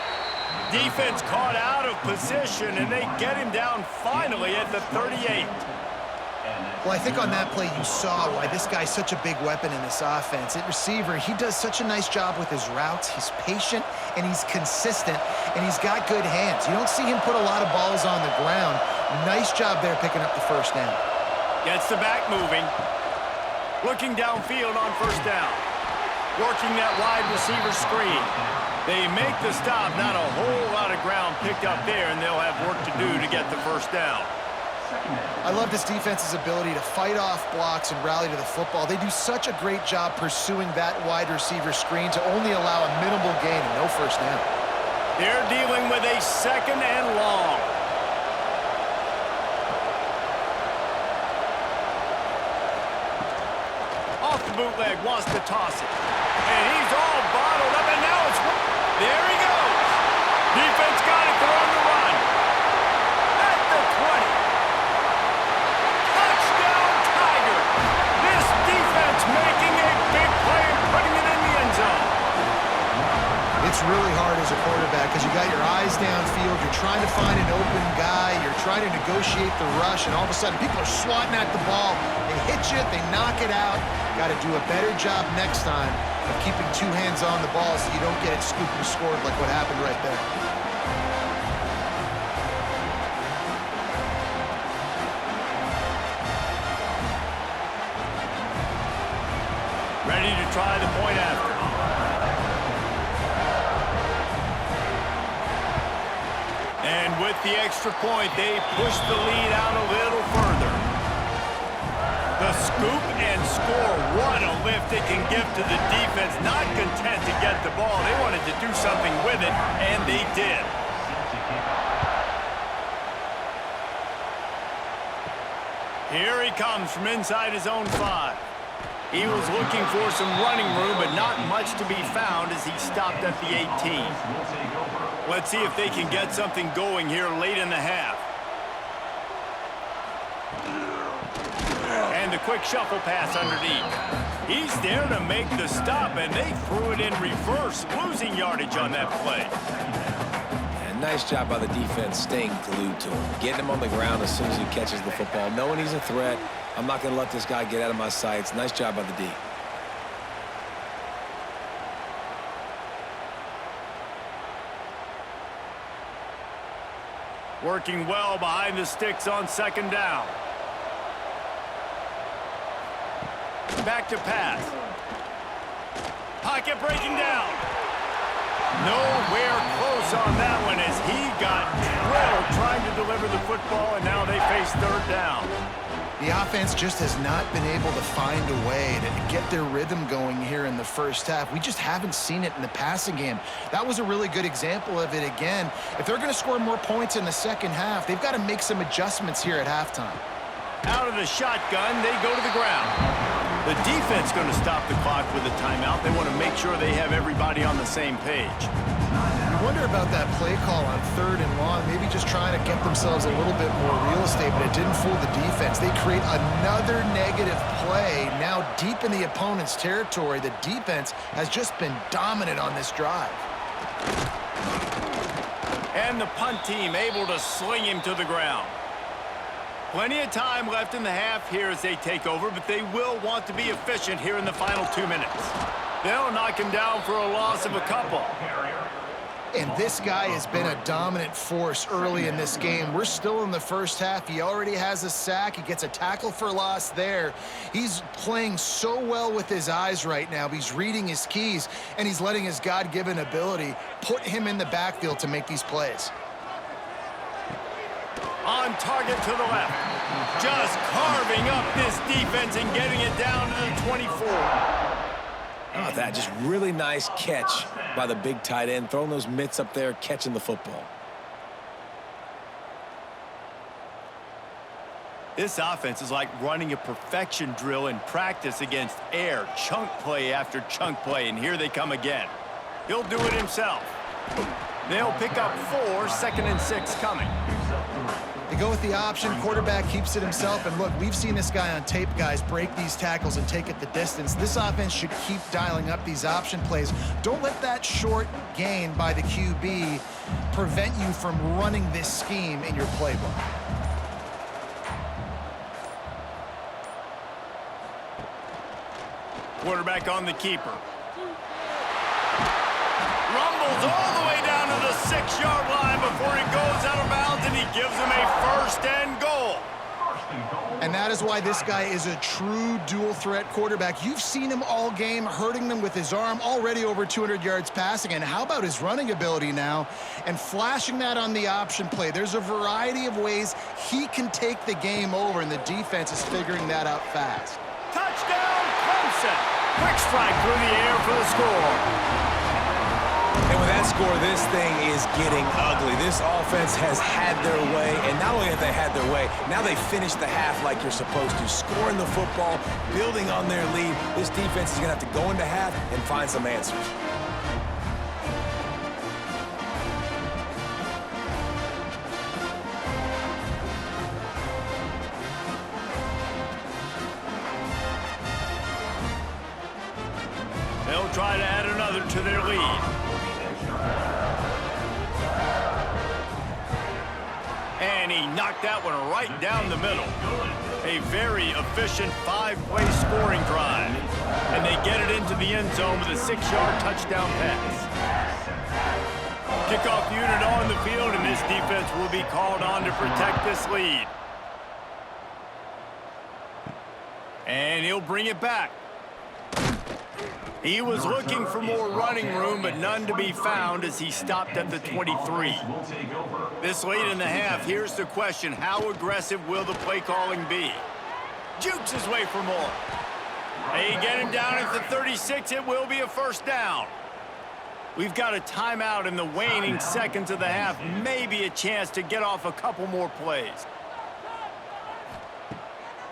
[SPEAKER 1] Defense caught out of position, and they get him down finally at the 38.
[SPEAKER 3] Well, I think on that play you saw why this guy's such a big weapon in this offense. At receiver, he does such a nice job with his routes. He's patient, and he's consistent, and he's got good hands. You don't see him put a lot of balls on the ground. Nice job there picking up the first down.
[SPEAKER 1] Gets the back moving. Looking downfield on 1st down. Working that wide receiver screen. They make the stop. Not a whole lot of ground picked up there, and they'll have work to do to get the first down.
[SPEAKER 3] I love this defense's ability to fight off blocks and rally to the football. They do such a great job pursuing that wide receiver screen to only allow a minimal gain and no first down.
[SPEAKER 1] They're dealing with a second and long. Off the bootleg, wants to toss it. And he's all bottled up, and now it's... There he goes. Defense got it. They're on the run. At the 20. Touchdown, Tiger. This defense making a big play and putting it in the end zone.
[SPEAKER 3] It's really hard as a quarterback because you got your eyes downfield. You're trying to find an open guy. You're trying to negotiate the rush, and all of a sudden people are swatting at the ball. They hit you. They knock it out. Got to do a better job next time of keeping two hands on the ball so you don't get it scooped and scored like what happened right there.
[SPEAKER 1] Ready to try the point after. And with the extra point, they push the lead out a little further. The scoop and score. What a lift it can give to the defense. Not content to get the ball. They wanted to do something with it, and they did. Here he comes from inside his own 5. He was looking for some running room, but not much to be found as he stopped at the 18. Let's see if they can get something going here late in the half. And the quick shuffle pass underneath. He's there to make the stop, and they threw it in reverse, losing yardage on that play.
[SPEAKER 2] And nice job by the defense staying glued to him, getting him on the ground as soon as he catches the football, knowing he's a threat. I'm not going to let this guy get out of my sights. Nice job by the D.
[SPEAKER 1] Working well behind the sticks on second down. Back to pass. Pocket breaking down. Nowhere close on that one as he got drilled trying to deliver the football, and now they face third down.
[SPEAKER 3] The offense just has not been able to find a way to get their rhythm going here in the first half. We just haven't seen it in the passing game. That was a really good example of it again. If they're going to score more points in the second half, they've got to make some adjustments here at halftime.
[SPEAKER 1] Out of the shotgun, they go to the ground. The defense going to stop the clock with a timeout. They want to make sure they have everybody on the same page.
[SPEAKER 3] You wonder about that play call on third and long, maybe just trying to get themselves a little bit more real estate, but it didn't fool the defense. They create another negative play now deep in the opponent's territory. The defense has just been dominant on this drive.
[SPEAKER 1] And the punt team able to sling him to the ground. Plenty of time left in the half here as they take over, but they will want to be efficient here in the final 2 minutes. They'll knock him down for a loss of a couple.
[SPEAKER 3] And this guy has been a dominant force early in this game. We're still in the first half. He already has a sack. He gets a tackle for loss there. He's playing so well with his eyes right now. He's reading his keys, and he's letting his God-given ability put him in the backfield to make these plays.
[SPEAKER 1] On target to the left. Just carving up this defense and getting it down to the 24.
[SPEAKER 2] Oh, that just really nice catch by the big tight end, throwing those mitts up there, catching the football.
[SPEAKER 1] This offense is like running a perfection drill in practice against air, chunk play after chunk play, and here they come again. He'll do it himself. They'll pick up 4, 2nd and 6 coming.
[SPEAKER 3] They go with the option. Quarterback keeps it himself. And look, we've seen this guy on tape, guys, break these tackles and take it the distance. This offense should keep dialing up these option plays. Don't let that short gain by the QB prevent you from running this scheme in your playbook.
[SPEAKER 1] Quarterback on the keeper. Rumbles all the way down to the 6-yard line before he goes out of bounds, and he gives him a 1st and goal.
[SPEAKER 3] And that is why this guy is a true dual-threat quarterback. You've seen him all game, hurting them with his arm, already over 200 yards passing. And how about his running ability now? And flashing that on the option play. There's a variety of ways he can take the game over, and the defense is figuring that out fast.
[SPEAKER 1] Touchdown, Clemson! Quick strike through the air for the score.
[SPEAKER 2] And with that score, this thing is getting ugly. This offense has had their way, and not only have they had their way, now they finished the half like you're supposed to, scoring the football, building on their lead. This defense is going to have to go into half and find some answers.
[SPEAKER 1] They'll try to add another to their lead. And he knocked that one right down the middle. A very efficient 5-play scoring drive. And they get it into the end zone with a 6-yard touchdown pass. Kickoff unit on the field, and this defense will be called on to protect this lead. And he'll bring it back. He was looking for more running room, but none to be found as he stopped at the 23. This late in the half, here's the question: how aggressive will the play calling be? Jukes his way for more. They get him down at the 36. It will be a first down. We've got a timeout in the waning seconds of the half. Maybe a chance to get off a couple more plays.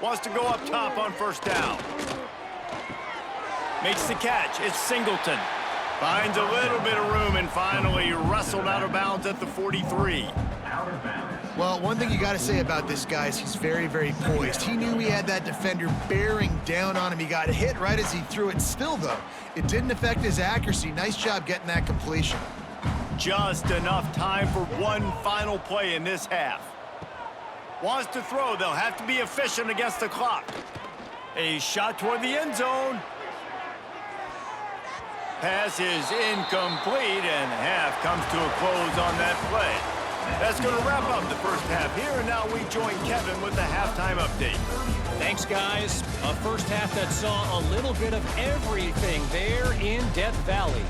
[SPEAKER 1] Wants to go up top on first down. Makes the catch. It's Singleton. Finds a little bit of room and finally wrestled out of bounds at the 43.
[SPEAKER 3] Well, one thing you got to say about this guy is he's very, very poised. He knew he had that defender bearing down on him. He got hit right as he threw it. Still, though, it didn't affect his accuracy. Nice job getting that completion.
[SPEAKER 1] Just enough time for one final play in this half. Wants to throw. They'll have to be efficient against the clock. A shot toward the end zone. Pass is incomplete, and half comes to a close on that play. That's going to wrap up the first half here, and now we join Kevin with the halftime update.
[SPEAKER 4] Thanks, guys. A first half that saw a little bit of everything there in Death Valley.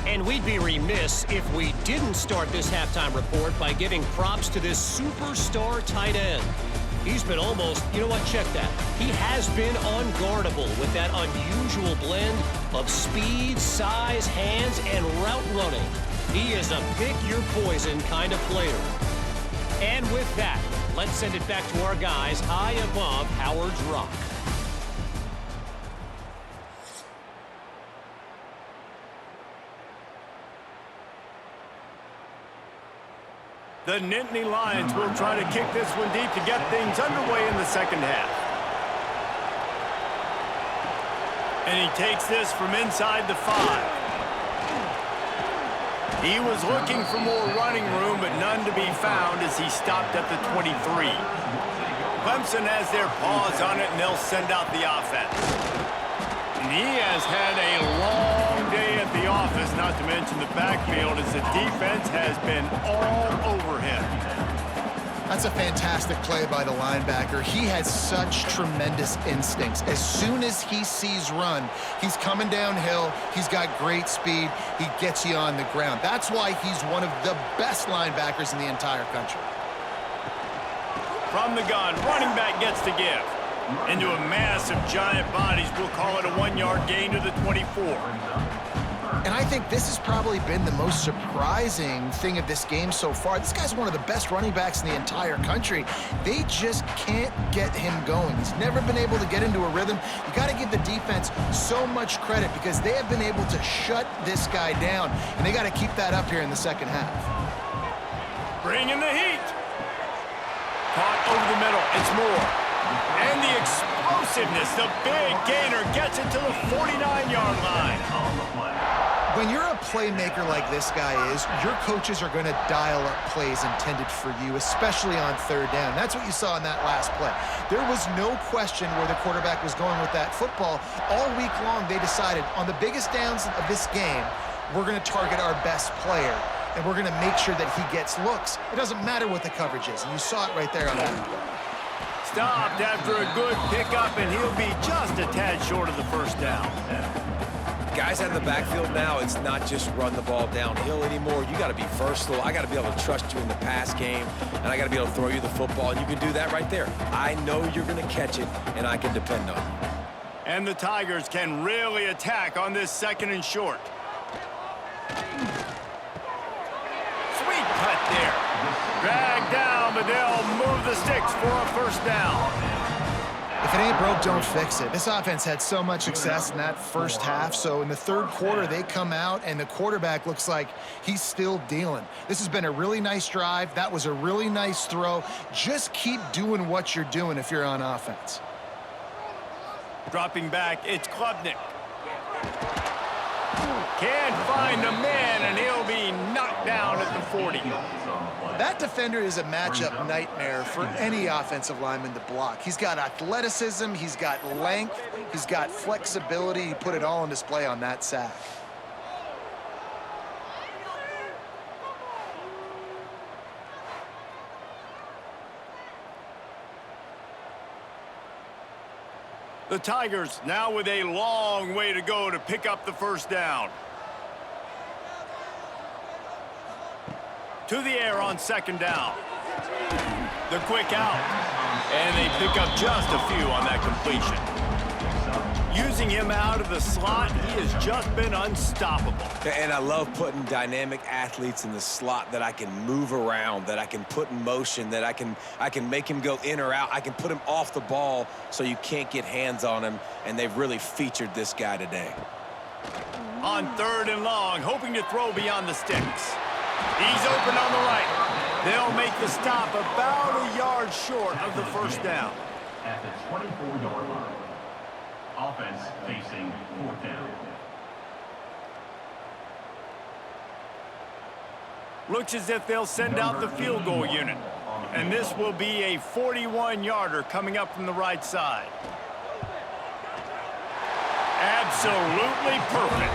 [SPEAKER 4] And we'd be remiss if we didn't start this halftime report by giving props to this superstar tight end. He's been almost, you know what, check that. He has been unguardable with that unusual blend of speed, size, hands, and route running. He is a pick-your-poison kind of player. And with that, let's send it back to our guys high above Howard's Rock.
[SPEAKER 1] The Nittany Lions will try to kick this one deep to get things underway in the second half. And he takes this from inside the 5. He was looking for more running room, but none to be found as he stopped at the 23. Clemson has their paws on it, and they'll send out the offense. And he has had a long day at the office, not to mention the backfield, as the defense has been all over him.
[SPEAKER 3] That's a fantastic play by the linebacker. He has such tremendous instincts. As soon as he sees run, he's coming downhill. He's got great speed. He gets you on the ground. That's why he's one of the best linebackers in the entire country.
[SPEAKER 1] From the gun, running back gets to give. Into a mass of giant bodies. We'll call it a 1-yard gain to the 24.
[SPEAKER 3] And I think this has probably been the most surprising thing of this game so far. This guy's one of the best running backs in the entire country. They just can't get him going. He's never been able to get into a rhythm. You got to give the defense so much credit because they have been able to shut this guy down, and they got to keep that up here in the second half.
[SPEAKER 1] Bring in the heat. Caught over the middle. It's Moore. And the explosiveness, the big gainer gets it to the 49-yard line.
[SPEAKER 3] When you're a playmaker like this guy is, your coaches are going to dial up plays intended for you, especially on third down. That's what you saw in that last play. There was no question where the quarterback was going with that football. All week long, they decided on the biggest downs of this game, we're going to target our best player, and we're going to make sure that he gets looks. It doesn't matter what the coverage is, and you saw it right there on that play.
[SPEAKER 1] Stopped after a good pickup, and he'll be just a tad short of the first down.
[SPEAKER 2] Guys out of the backfield now, it's not just run the ball downhill anymore. You got to be versatile. I got to be able to trust you in the pass game, and I got to be able to throw you the football, and you can do that right there. I know you're going to catch it, and I can depend on you.
[SPEAKER 1] And the Tigers can really attack on this 2nd and short. Sweet cut there. Dragged down, but they'll move the sticks for a first down.
[SPEAKER 3] If it ain't broke, don't fix it. This offense had so much success in that first half, so in the 3rd quarter, they come out, and the quarterback looks like he's still dealing. This has been a really nice drive. That was a really nice throw. Just keep doing what you're doing if you're on offense.
[SPEAKER 1] Dropping back, it's Klubnik. Can't find a man, and he'll be knocked down at the 40.
[SPEAKER 3] That defender is a matchup nightmare for any offensive lineman to block. He's got athleticism, he's got length, he's got flexibility. He put it all on display on that sack.
[SPEAKER 1] The Tigers now with a long way to go to pick up the first down. To the air on 2nd down. The quick out. And they pick up just a few on that completion. Using him out of the slot, he has just been unstoppable.
[SPEAKER 2] And I love putting dynamic athletes in the slot that I can move around, that I can put in motion, that I can make him go in or out. I can put him off the ball so you can't get hands on him, and they've really featured this guy today.
[SPEAKER 1] On 3rd and long, hoping to throw beyond the sticks. He's open on the right. They'll make the stop about a yard short of the first down.
[SPEAKER 5] At the 24-yard line. Offense facing 4th down.
[SPEAKER 1] Looks as if they'll send out the field goal unit. And this will be a 41-yarder coming up from the right side. Absolutely perfect.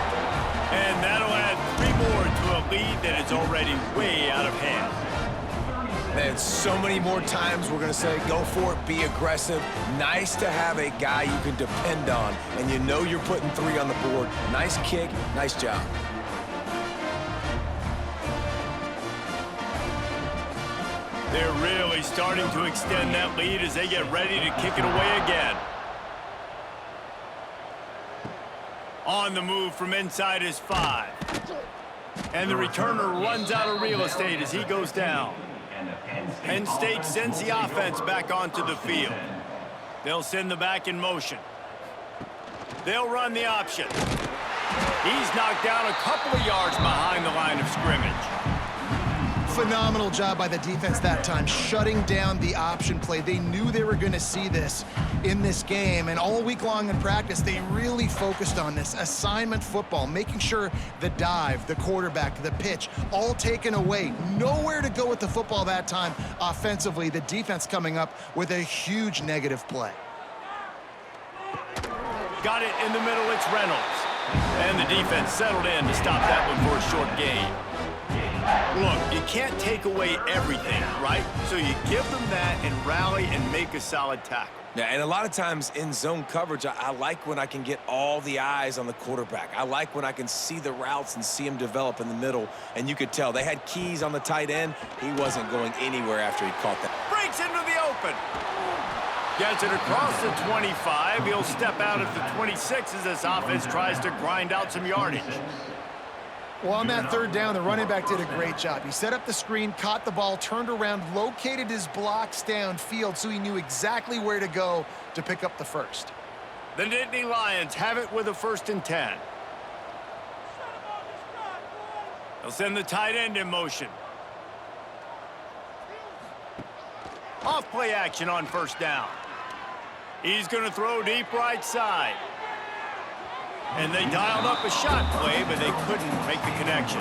[SPEAKER 1] And that'll add 3 more to a lead that is already way out of hand.
[SPEAKER 2] Man, so many more times we're going to say, go for it, be aggressive. Nice to have a guy you can depend on, and you know you're putting 3 on the board. Nice kick, nice job.
[SPEAKER 1] They're really starting to extend that lead as they get ready to kick it away again. On the move from inside his 5. And the returner runs out of real estate as he goes down. Penn State sends the offense back onto the field. They'll send the back in motion. They'll run the option. He's knocked down a couple of yards behind the line of scrimmage.
[SPEAKER 3] Phenomenal job by the defense that time, shutting down the option play. They knew they were going to see this in this game, and all week long in practice, they really focused on this assignment football, making sure the dive, the quarterback, the pitch, all taken away. Nowhere to go with the football that time offensively. The defense coming up with a huge negative play.
[SPEAKER 1] Got it in the middle, it's Reynolds. And the defense settled in to stop that one for a short gain. Look, you can't take away everything, right? So you give them that and rally and make a solid tackle.
[SPEAKER 2] Yeah, and a lot of times in zone coverage, I like when I can get all the eyes on the quarterback. I like when I can see the routes and see him develop in the middle. And you could tell they had keys on the tight end. He wasn't going anywhere after he caught that.
[SPEAKER 1] Breaks into the open. Gets it across the 25. He'll step out at the 26 as this offense tries to grind out some yardage.
[SPEAKER 3] Well, on that 3rd down, the running back did a great job. He set up the screen, caught the ball, turned around, located his blocks downfield so he knew exactly where to go to pick up the first.
[SPEAKER 1] The Nittany Lions have it with a 1st and 10. They'll send the tight end in motion. Off play action on 1st down. He's going to throw deep right side. And they dialed up a shot play, but they couldn't make the connection.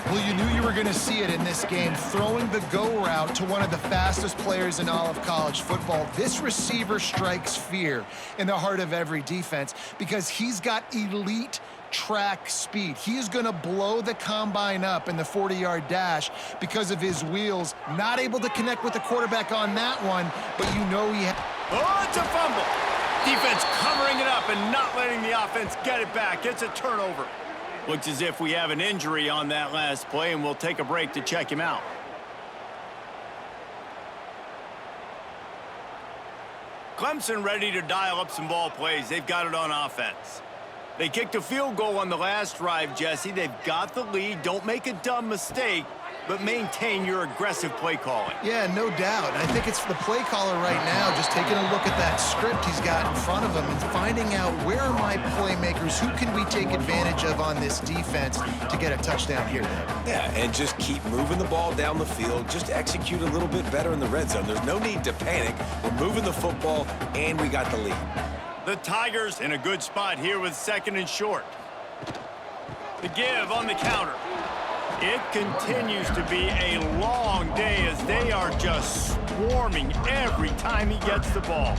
[SPEAKER 3] Well, you knew you were going to see it in this game, throwing the go route to one of the fastest players in all of college football. This receiver strikes fear in the heart of every defense because he's got elite track speed. He is going to blow the combine up in the 40-yard dash because of his wheels. Not able to connect with the quarterback on that one, but you know he
[SPEAKER 1] Oh, it's a fumble. Defense covering it up and not letting the offense get it back. It's a turnover. Looks as if we have an injury on that last play, and we'll take a break to check him out. Clemson ready to dial up some ball plays. They've got it on offense. They kicked a field goal on the last drive, Jesse. They've got the lead. Don't make a dumb mistake, but maintain your aggressive play calling.
[SPEAKER 3] Yeah, no doubt. I think it's the play caller right now just taking a look at that script he's got in front of him and finding out where are my playmakers, who can we take advantage of on this defense to get a touchdown here, Deb.
[SPEAKER 2] Yeah, and just keep moving the ball down the field. Just execute a little bit better in the red zone. There's no need to panic. We're moving the football, and we got the lead.
[SPEAKER 1] The Tigers in a good spot here with 2nd and short. The give on the counter. It continues to be a long day as they are just swarming every time he gets the ball.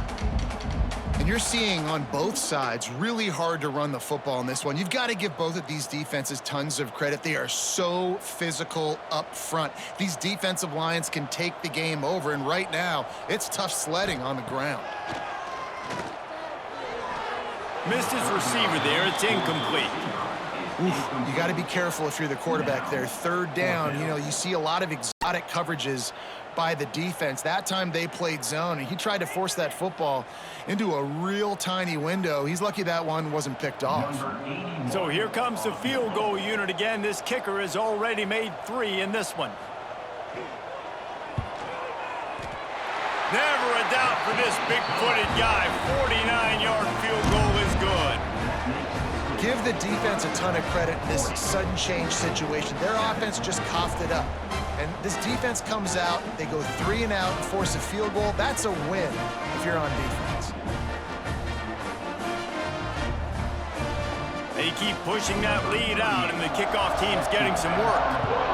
[SPEAKER 3] And you're seeing on both sides really hard to run the football in this one. You've got to give both of these defenses tons of credit. They are so physical up front. These defensive lines can take the game over, and right now it's tough sledding on the ground.
[SPEAKER 1] Missed his receiver there. It's incomplete.
[SPEAKER 3] You got to be careful if you're the quarterback there. 3rd down, you know, you see a lot of exotic coverages by the defense. That time they played zone, and he tried to force that football into a real tiny window. He's lucky that one wasn't picked off.
[SPEAKER 1] So here comes the field goal unit again. This kicker has already made 3 in this one. Never a doubt for this big-footed guy. 49-yard field goal is good.
[SPEAKER 3] Give the defense a ton of credit in this sudden change situation. Their offense just coughed it up. And this defense comes out, they go 3 and out and force a field goal. That's a win if you're on defense.
[SPEAKER 1] They keep pushing that lead out, and the kickoff team's getting some work.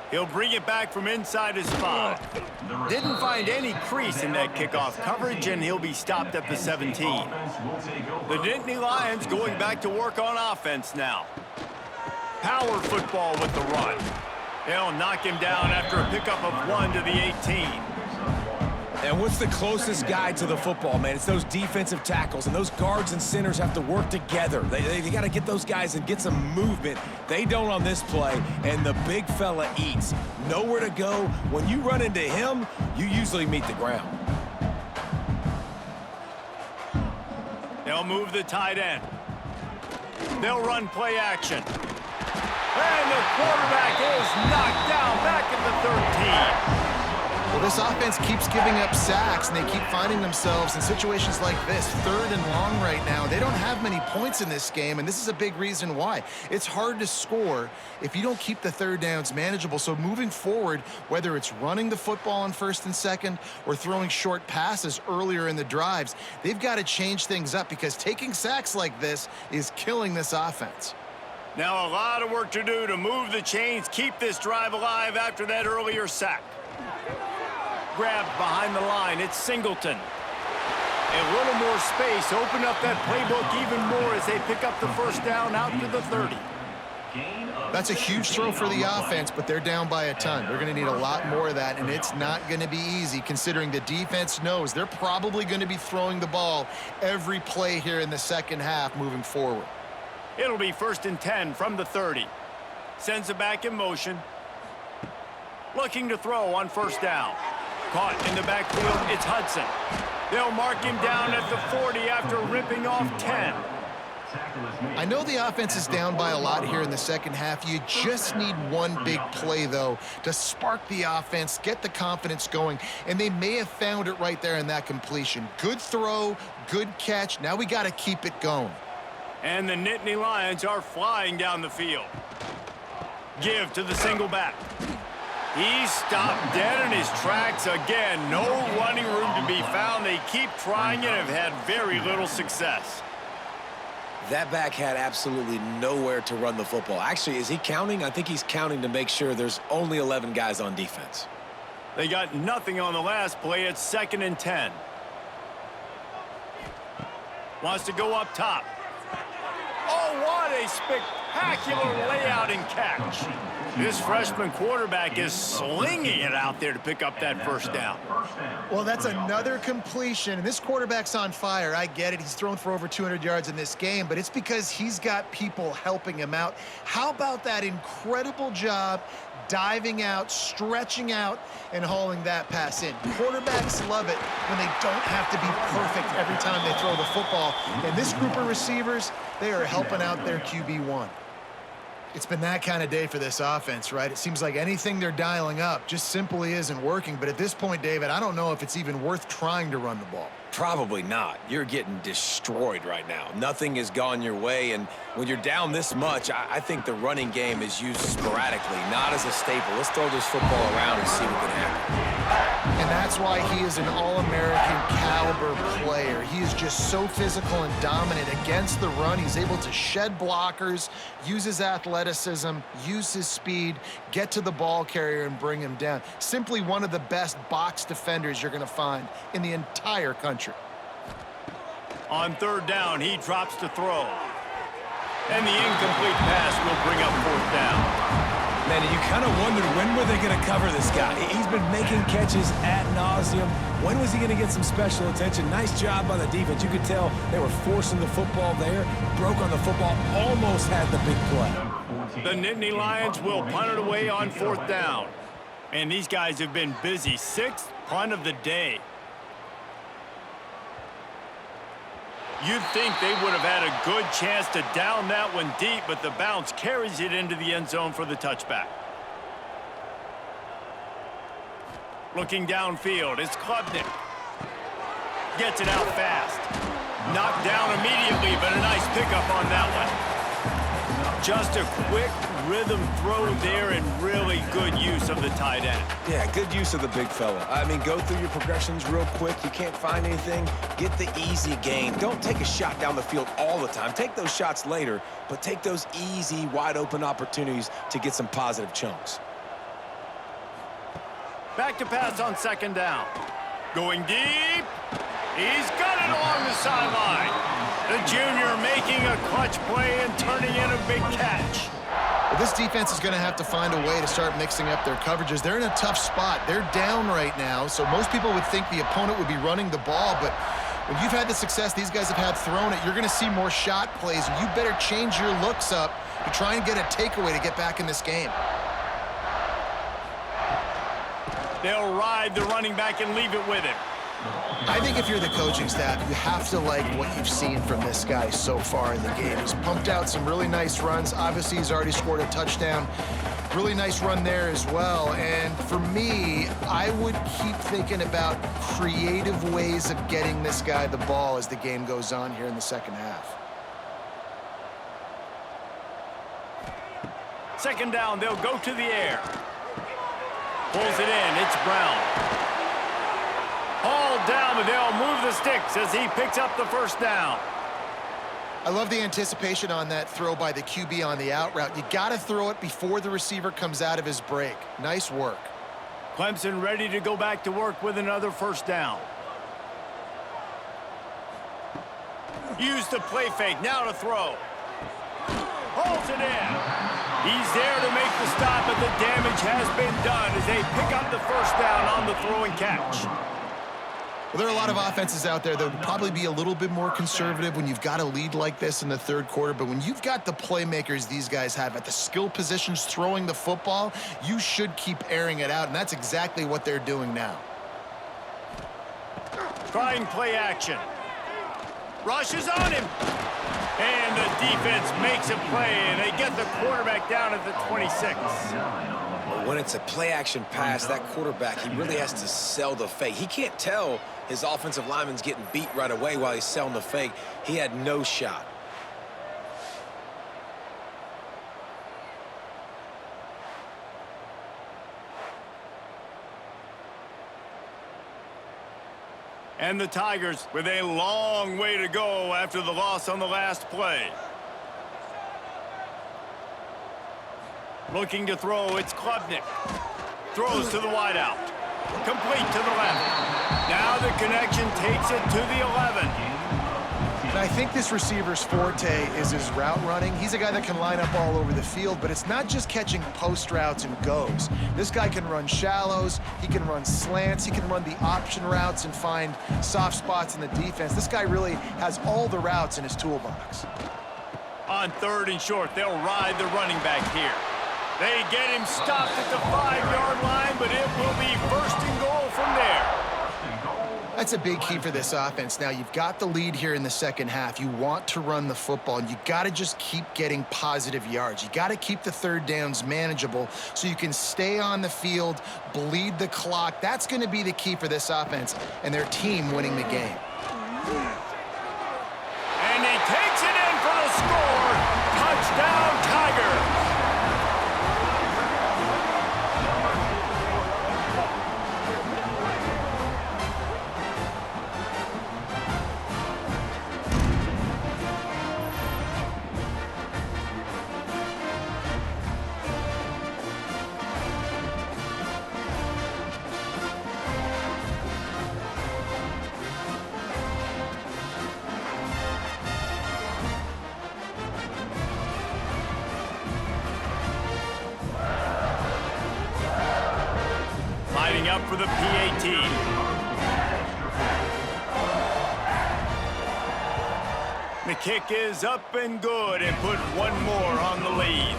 [SPEAKER 1] He'll bring it back from inside his 5. Didn't find any crease in that kickoff coverage, and he'll be stopped at the 17. The Nittany Lions going back to work on offense now. Power football with the run. They'll knock him down after a pickup of 1 to the 18.
[SPEAKER 2] And what's the closest guy to the football, man? It's those defensive tackles, and those guards and centers have to work together. They got to get those guys and get some movement. They don't on this play, and the big fella eats. Nowhere to go. When you run into him, you usually meet the ground.
[SPEAKER 1] They'll move the tight end. They'll run play action. And the quarterback is knocked down back at the 13.
[SPEAKER 3] Well, this offense keeps giving up sacks, and they keep finding themselves in situations like this, 3rd and long right now. They don't have many points in this game, and this is a big reason why. It's hard to score if you don't keep the 3rd downs manageable. So moving forward, whether it's running the football on 1st and 2nd or throwing short passes earlier in the drives, they've got to change things up because taking sacks like this is killing this offense.
[SPEAKER 1] Now a lot of work to do to move the chains, keep this drive alive after that earlier sack. Grabbed behind the line. It's Singleton. A little more space. Open up that playbook even more as they pick up the 1st down out to the 30.
[SPEAKER 3] That's a huge throw for the offense, but they're down by a ton. They're going to need a lot more of that, and it's not going to be easy considering the defense knows they're probably going to be throwing the ball every play here in the 2nd half moving forward.
[SPEAKER 1] It'll be 1st and 10 from the 30. Sends it back in motion. Looking to throw on 1st down. Caught in the backfield, it's Hudson. They'll mark him down at the 40 after ripping off 10.
[SPEAKER 3] I know the offense is down by a lot here in the 2nd half. You just need one big play, though, to spark the offense, get the confidence going, and they may have found it right there in that completion. Good throw, good catch. Now we got to keep it going.
[SPEAKER 1] And the Nittany Lions are flying down the field. Give to the single back. He's stopped dead in his tracks again. No running room to be found. They keep trying and have had very little success.
[SPEAKER 2] That back had absolutely nowhere to run the football. Actually, is he counting? I think he's counting to make sure there's only 11 guys on defense.
[SPEAKER 1] They got nothing on the last play. It's 2nd and 10. Wants to go up top. Oh, what a spectacular layout and catch. This freshman quarterback is slinging it out there to pick up that first down.
[SPEAKER 3] Well, that's another completion. And this quarterback's on fire. I get it. He's thrown for over 200 yards in this game, but it's because he's got people helping him out. How about that incredible job diving out, stretching out, and hauling that pass in? Quarterbacks love it when they don't have to be perfect every time they throw the football. And this group of receivers, they are helping out their QB1. It's been that kind of day for this offense, right? It seems like anything they're dialing up just simply isn't working. But at this point, David, I don't know if it's even worth trying to run the ball.
[SPEAKER 2] Probably not. You're getting destroyed right now. Nothing has gone your way, and when you're down this much, I think the running game is used sporadically, not as a staple. Let's throw this football around and see what can happen.
[SPEAKER 3] And that's why he is an All-American caliber player. He is just so physical and dominant against the run. He's able to shed blockers, use his athleticism, use his speed, get to the ball carrier and bring him down. Simply one of the best box defenders you're going to find in the entire country.
[SPEAKER 1] On third down, he drops to throw. And the incomplete pass will bring up fourth down.
[SPEAKER 2] Man, you kind of wondered, when were they going to cover this guy? He's been making catches ad nauseum. When was he going to get some special attention? Nice job by the defense. You could tell they were forcing the football there, broke on the football, almost had the big play.
[SPEAKER 1] The Nittany Lions will punt it away on fourth down. And these guys have been busy. Sixth punt of the day. You'd think they would have had a good chance to down that one deep, but the bounce carries it into the end zone for the touchback. Looking downfield, it's Klubnik. Gets it out fast. Knocked down immediately, but a nice pickup on that one. Just a quick rhythm throw there and really good use of the tight end.
[SPEAKER 2] Yeah, good use of the big fella. I mean, go through your progressions real quick. You can't find anything, get the easy gain. Don't take a shot down the field all the time. Take those shots later, but take those easy, wide-open opportunities to get some positive chunks.
[SPEAKER 1] Back to pass on second down. Going deep. He's got it along the sideline. The junior making a clutch play and turning in a big catch.
[SPEAKER 3] Well, this defense is going to have to find a way to start mixing up their coverages. They're in a tough spot. They're down right now, so most people would think the opponent would be running the ball, but when you've had the success these guys have had throwing it, you're going to see more shot plays, and you better change your looks up to try and get a takeaway to get back in this game.
[SPEAKER 1] They'll ride the running back and leave it with him.
[SPEAKER 3] I think if you're the coaching staff, you have to like what you've seen from this guy so far in the game. He's pumped out some really nice runs. Obviously, he's already scored a touchdown. Really nice run there as well. And for me, I would keep thinking about creative ways of getting this guy the ball as the game goes on here in the second half.
[SPEAKER 1] Second down, they'll go to the air. Pulls it in, it's Brown. Hauled down, but they'll move the sticks as he picks up the first down.
[SPEAKER 3] I love the anticipation on that throw by the QB on the out route. You got to throw it before the receiver comes out of his break. Nice work.
[SPEAKER 1] Clemson ready to go back to work with another first down. Use the play fake, now to throw. Holds it in. He's there to make the stop, but the damage has been done as they pick up the first down on the throw and catch.
[SPEAKER 3] Well, there are a lot of offenses out there that would probably be a little bit more conservative when you've got a lead like this in the third quarter. But when you've got the playmakers these guys have at the skill positions throwing the football, you should keep airing it out, and that's exactly what they're doing now.
[SPEAKER 1] Trying play action. Rushes on him. And the defense makes a play, and they get the quarterback down at the 26.
[SPEAKER 2] When it's a play-action pass, that quarterback, he really has to sell the fake. He can't tell his offensive lineman's getting beat right away while he's selling the fake. He had no shot.
[SPEAKER 1] And the Tigers with a long way to go after the loss on the last play. Looking to throw, it's Klubnik. Throws to the wideout. Complete to the left. Now the connection takes it to the 11.
[SPEAKER 3] And I think this receiver's forte is his route running. He's a guy that can line up all over the field, but it's not just catching post routes and goes. This guy can run shallows, he can run slants, he can run the option routes and find soft spots in the defense. This guy really has all the routes in his toolbox.
[SPEAKER 1] On 3rd and short, they'll ride the running back here. They get him stopped at the 5-yard line, but it will be 1st and goal from there.
[SPEAKER 3] That's a big key for this offense. Now, you've got the lead here in the second half. You want to run the football, and you got to just keep getting positive yards. You got to keep the 3rd downs manageable so you can stay on the field, bleed the clock. That's going to be the key for this offense and their team winning the game.
[SPEAKER 1] And he takes it in for the score. Touchdown, Tigers. Up for the PAT. The kick is up and good and put one more on the lead.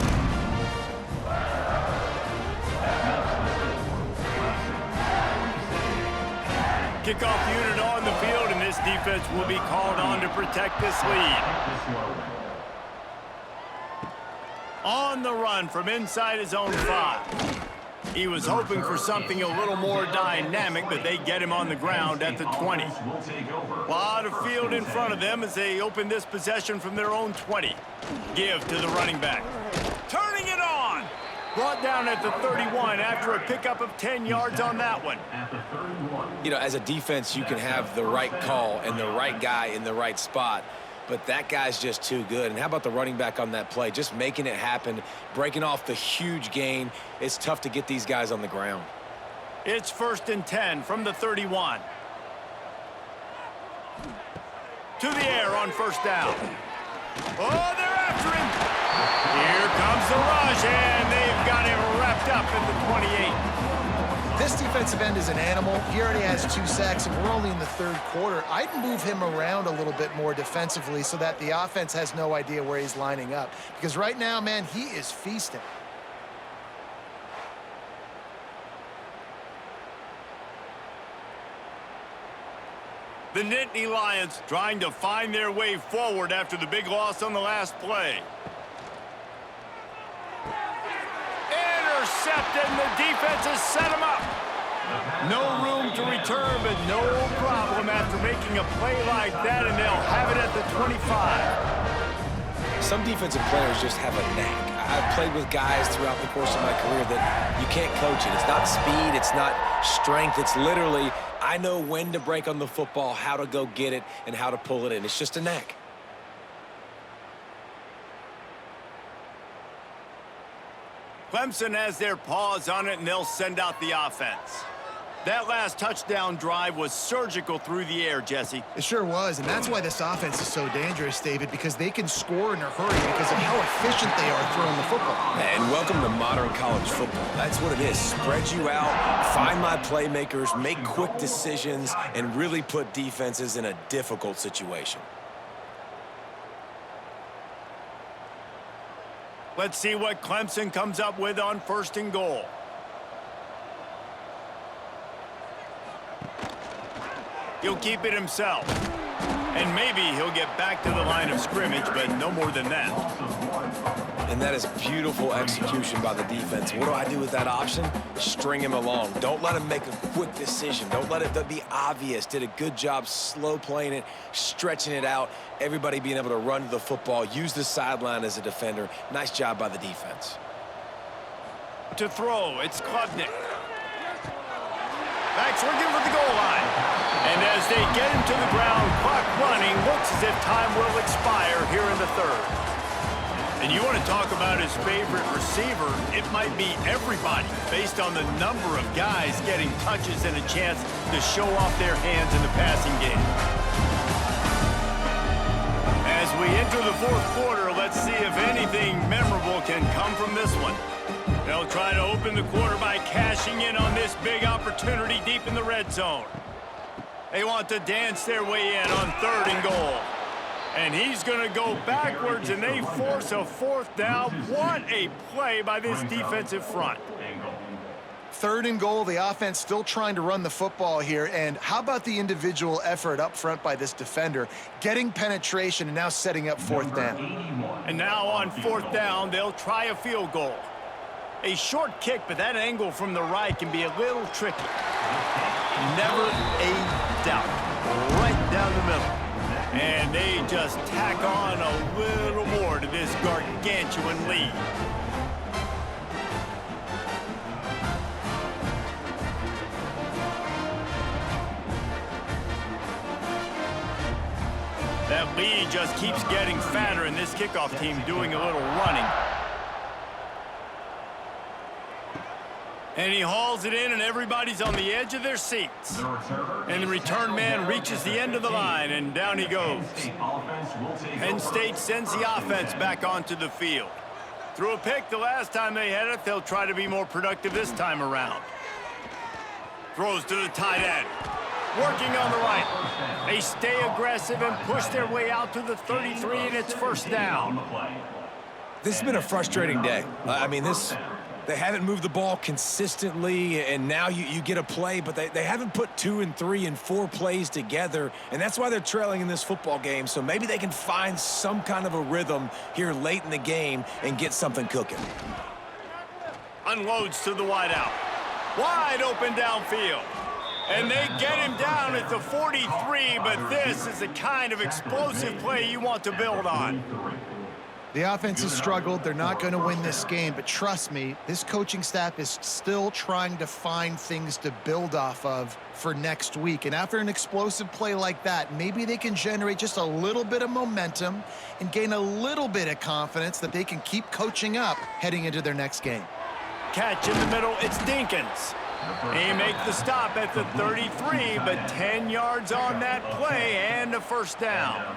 [SPEAKER 1] Kickoff unit on the field, and this defense will be called on to protect this lead. On the run from inside his own 5. He was hoping for something a little more dynamic, but they get him on the ground at the 20. A lot of field in front of them as they open this possession from their own 20. Give to the running back. Turning it on! Brought down at the 31 after a pickup of 10 yards on that one.
[SPEAKER 2] You know, as a defense, you can have the right call and the right guy in the right spot, but that guy's just too good. And how about the running back on that play? Just making it happen, breaking off the huge gain. It's tough to get these guys on the ground.
[SPEAKER 1] It's 1st and 10 from the 31. To the air on 1st down. Oh, they're after him. Here comes the rush, and they've got him wrapped up at the 28.
[SPEAKER 3] This defensive end is an animal. He already has 2 sacks, and we're only in the 3rd quarter. I'd move him around a little bit more defensively so that the offense has no idea where he's lining up. Because right now, man, he is feasting.
[SPEAKER 1] The Nittany Lions trying to find their way forward after the big loss on the last play. Intercepted, and the defense has set him up. No room to return, but no problem after making a play like that, and they'll have it at the 25.
[SPEAKER 2] Some defensive players just have a knack. I've played with guys throughout the course of my career that you can't coach it. It's not speed, it's not strength, it's literally, I know when to break on the football, how to go get it, and how to pull it in. It's just a knack.
[SPEAKER 1] Clemson has their paws on it, and they'll send out the offense. That last touchdown drive was surgical through the air, Jesse.
[SPEAKER 3] It sure was, and that's why this offense is so dangerous, David, because they can score in a hurry because of how efficient they are throwing the football.
[SPEAKER 2] And welcome to modern college football. That's what it is. Spread you out, find my playmakers, make quick decisions, and really put defenses in a difficult situation.
[SPEAKER 1] Let's see what Clemson comes up with on 1st and goal. He'll keep it himself. And maybe he'll get back to the line of scrimmage, but no more than that.
[SPEAKER 2] And that is beautiful execution by the defense. What do I do with that option? String him along. Don't let him make a quick decision. Don't let it be obvious. Did a good job slow playing it, stretching it out, everybody being able to run to the football, use the sideline as a defender. Nice job by the defense.
[SPEAKER 1] To throw, it's Klubnik. Backs looking for the goal line. And as they get him to the ground, clock running, looks as if time will expire here in the 3rd. And you want to talk about his favorite receiver, it might be everybody based on the number of guys getting touches and a chance to show off their hands in the passing game. into the fourth quarter. Let's see if anything memorable can come from this one. They'll try to open the quarter by cashing in on this big opportunity deep in the red zone. They want to dance their way in on 3rd and goal. And he's going to go backwards, and they force a 4th down. What a play by this defensive front.
[SPEAKER 3] 3rd and goal, the offense still trying to run the football here. And how about the individual effort up front by this defender, getting penetration and now setting up 4th down.
[SPEAKER 1] And now on 4th down, they'll try a field goal. A short kick, but that angle from the right can be a little tricky. Never a doubt. Right down the middle. And they just tack on a little more to this gargantuan lead. That lead just keeps getting fatter, and this kickoff team doing a little running. And he hauls it in, and everybody's on the edge of their seats. And the return man reaches the end of the line, and down he goes. Penn State sends the offense back onto the field. Threw a pick the last time they had it. They'll try to be more productive this time around. Throws to the tight end. Working on the right. They stay aggressive and push their way out to the 33, and it's 1st down.
[SPEAKER 2] This has been a frustrating day. They haven't moved the ball consistently, and now you get a play, but they haven't put 2 and 3 and 4 plays together, and that's why they're trailing in this football game. So maybe they can find some kind of a rhythm here late in the game and get something cooking.
[SPEAKER 1] Unloads to the wideout. Wide open downfield. And they get him down at the 43, but this is the kind of explosive play you want to build on.
[SPEAKER 3] The offense has struggled. They're not going to win this game, but trust me, this coaching staff is still trying to find things to build off of for next week. And after an explosive play like that, maybe they can generate just a little bit of momentum and gain a little bit of confidence that they can keep coaching up heading into their next game.
[SPEAKER 1] Catch in the middle, it's Dinkins. They make the stop at the 33, but 10 yards on that play and a 1st down.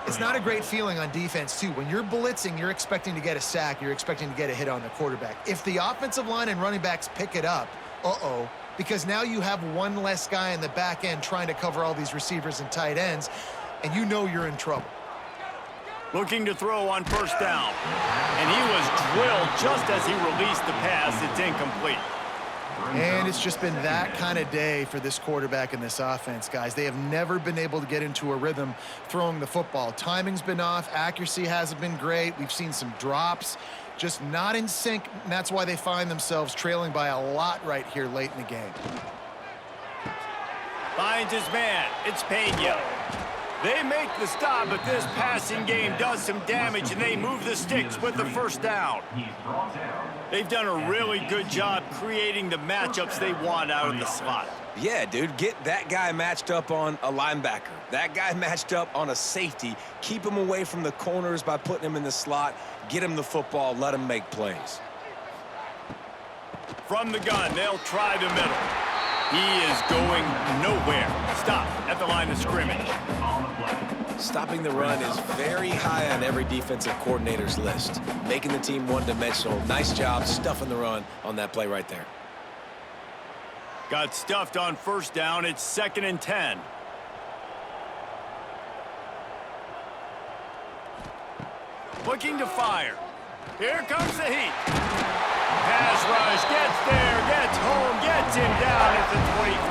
[SPEAKER 3] It's not a great feeling on defense, too. When you're blitzing, you're expecting to get a sack. You're expecting to get a hit on the quarterback. If the offensive line and running backs pick it up, because now you have one less guy in the back end trying to cover all these receivers and tight ends, and you know you're in trouble.
[SPEAKER 1] Looking to throw on 1st down. And he was drilled just as he released the pass. It's incomplete.
[SPEAKER 3] And it's just been that kind of day for this quarterback and this offense, guys. They have never been able to get into a rhythm throwing the football. Timing's been off. Accuracy hasn't been great. We've seen some drops, just not in sync, and that's why they find themselves trailing by a lot right here late in the game.
[SPEAKER 1] Finds his man. It's Pena. They make the stop, but this passing game does some damage, and they move the sticks with the 1st down. They've done a really good job creating the matchups they want out of the slot.
[SPEAKER 2] Yeah, dude, get that guy matched up on a linebacker. That guy matched up on a safety. Keep him away from the corners by putting him in the slot. Get him the football. Let him make plays.
[SPEAKER 1] From the gun, they'll try the middle. He is going nowhere. Stop at the line of scrimmage.
[SPEAKER 2] Stopping the run is very high on every defensive coordinator's list. Making the team one-dimensional. Nice job stuffing the run on that play right there.
[SPEAKER 1] Got stuffed on 1st down. It's 2nd and 10. Looking to fire. Here comes the heat. Pass rush, gets there, gets home, gets him down at the 23.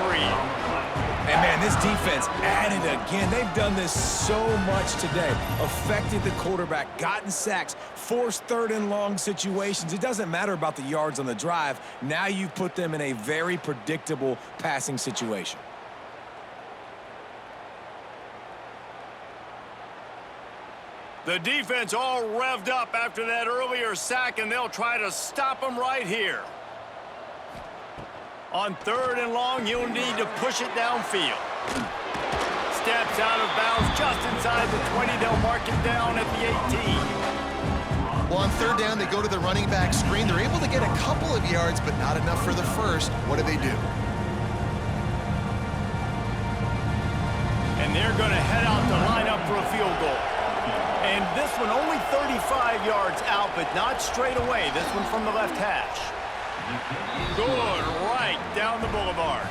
[SPEAKER 2] And, man, this defense added again. They've done this so much today. Affected the quarterback, gotten sacks, forced 3rd and long situations. It doesn't matter about the yards on the drive. Now you've put them in a very predictable passing situation.
[SPEAKER 1] The defense all revved up after that earlier sack, and they'll try to stop him right here. On 3rd and long, you'll need to push it downfield. Steps out of bounds just inside the 20. They'll mark it down at the 18.
[SPEAKER 3] Well, on 3rd down, they go to the running back screen. They're able to get a couple of yards, but not enough for the 1st. What do? And
[SPEAKER 1] they're going to head out to line up for a field goal. And this one only 35 yards out, but not straight away. This one from the left hash. Good, right down the boulevard.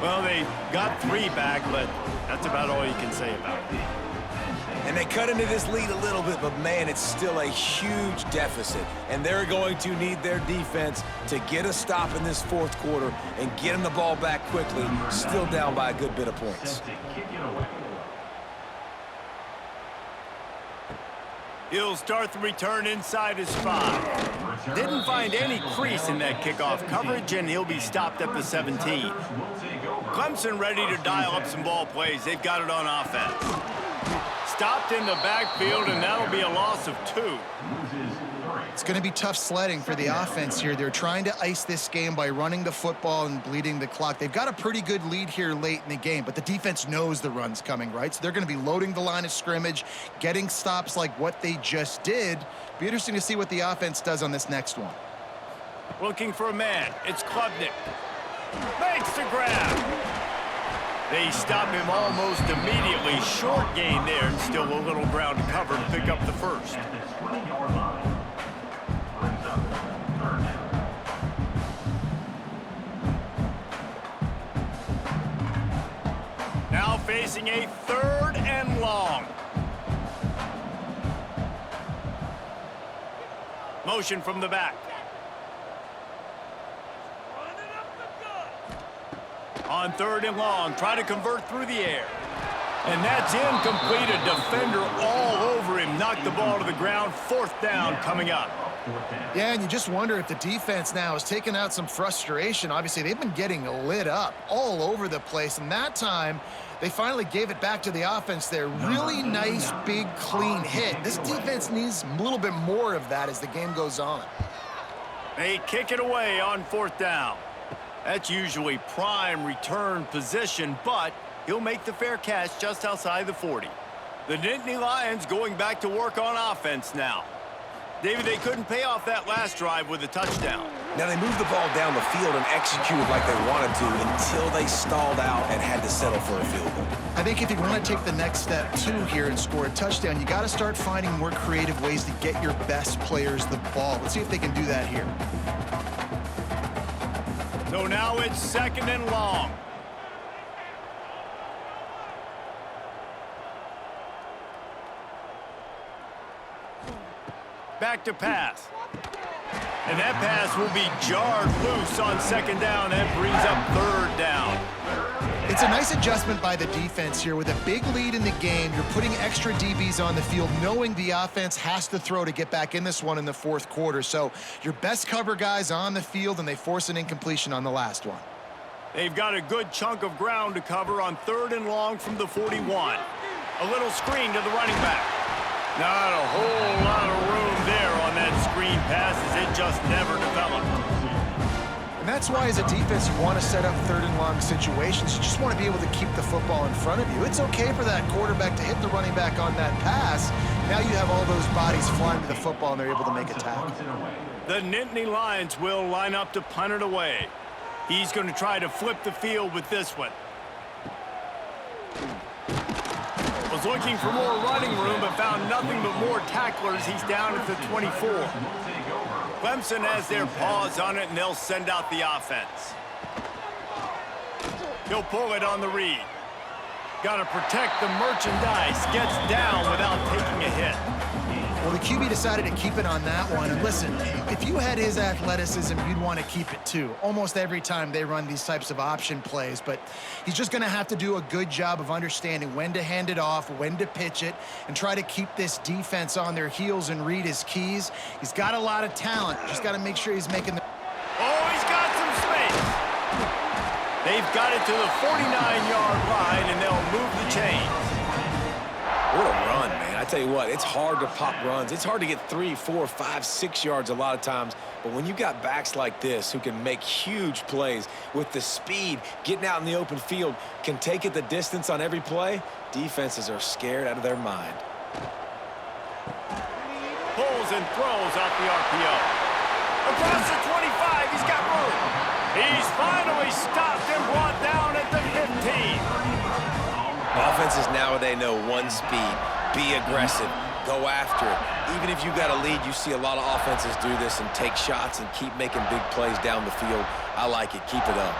[SPEAKER 1] Well, they got 3 back, but that's about all you can say about it.
[SPEAKER 2] And they cut into this lead a little bit, but, man, it's still a huge deficit. And they're going to need their defense to get a stop in this fourth quarter and get them the ball back quickly, still down by a good bit of points.
[SPEAKER 1] He'll start the return inside his 5. Didn't find any crease in that kickoff coverage, and he'll be stopped at the 17. Clemson ready to dial up some ball plays. They've got it on offense. Stopped in the backfield, and that'll be a loss of 2.
[SPEAKER 3] It's going to be tough sledding for the offense here. They're trying to ice this game by running the football and bleeding the clock. They've got a pretty good lead here late in the game, but the defense knows the run's coming, right? So they're going to be loading the line of scrimmage, getting stops like what they just did. Be interesting to see what the offense does on this next one.
[SPEAKER 1] Looking for a man. It's Klubnik. Makes the grab. They stop him almost immediately. Short gain there, and still a little ground to cover to pick up the first. Now facing a 3rd and long. Motion from the back. On 3rd and long, try to convert through the air. And that's incomplete. A defender all over him. Knocked the ball to the ground. 4th down coming up.
[SPEAKER 3] Yeah, and you just wonder if the defense now is taking out some frustration. Obviously, they've been getting lit up all over the place, and that time they finally gave it back to the offense there. Really nice, big, clean hit. This defense needs a little bit more of that as the game goes on.
[SPEAKER 1] They kick it away on 4th down. That's usually prime return position, but he'll make the fair catch just outside the 40. The Nittany Lions going back to work on offense now. David, they couldn't pay off that last drive with a touchdown.
[SPEAKER 2] Now, they moved the ball down the field and executed like they wanted to until they stalled out and had to settle for a field goal.
[SPEAKER 3] I think if you want to take the next step, too, here and score a touchdown, you got to start finding more creative ways to get your best players the ball. Let's see if they can do that here.
[SPEAKER 1] So now it's 2nd and long. Back to pass. And that pass will be jarred loose on 2nd down. That brings up 3rd down.
[SPEAKER 3] It's a nice adjustment by the defense here. With a big lead in the game, you're putting extra DBs on the field, knowing the offense has to throw to get back in this one in the 4th quarter. So your best cover guys on the field, and they force an incompletion on the last one.
[SPEAKER 1] They've got a good chunk of ground to cover on 3rd and long from the 41. A little screen to the running back. Not a whole lot of room there on that screen pass, as it just never developed.
[SPEAKER 3] And that's why, as a defense, you want to set up 3rd and long situations. You just want to be able to keep the football in front of you. It's okay for that quarterback to hit the running back on that pass. Now you have all those bodies flying to the football, and they're able to make a tackle.
[SPEAKER 1] The Nittany Lions will line up to punt it away. He's going to try to flip the field with this one. Was looking for more running room, but found nothing but more tacklers. He's down at the 24. Clemson has their paws on it, and they'll send out the offense. He'll pull it on the read. Got to protect the merchandise. Gets down without taking a hit.
[SPEAKER 3] Well, the QB decided to keep it on that one. And listen, if you had his athleticism, you'd want to keep it too. Almost every time they run these types of option plays. But he's just going to have to do a good job of understanding when to hand it off, when to pitch it, and try to keep this defense on their heels and read his keys. He's got a lot of talent. Just got to make sure he's making the...
[SPEAKER 1] Oh, he's got some space. They've got it to the 49-yard line, and they'll move the chains.
[SPEAKER 2] What a run, man. I tell you what, it's hard to pop runs. It's hard to get 3, 4, 5, 6 yards a lot of times. But when you got backs like this who can make huge plays with the speed, getting out in the open field, can take it the distance on every play, defenses are scared out of their mind.
[SPEAKER 1] Pulls and throws off the RPO. Across the 25, he's got room. He's finally stopped and brought down at the 15.
[SPEAKER 2] Offenses nowadays know one speed. Be aggressive. go after it. Even if you got a lead, you see a lot of offenses do this and take shots and keep making big plays down the field. I like it. Keep it up.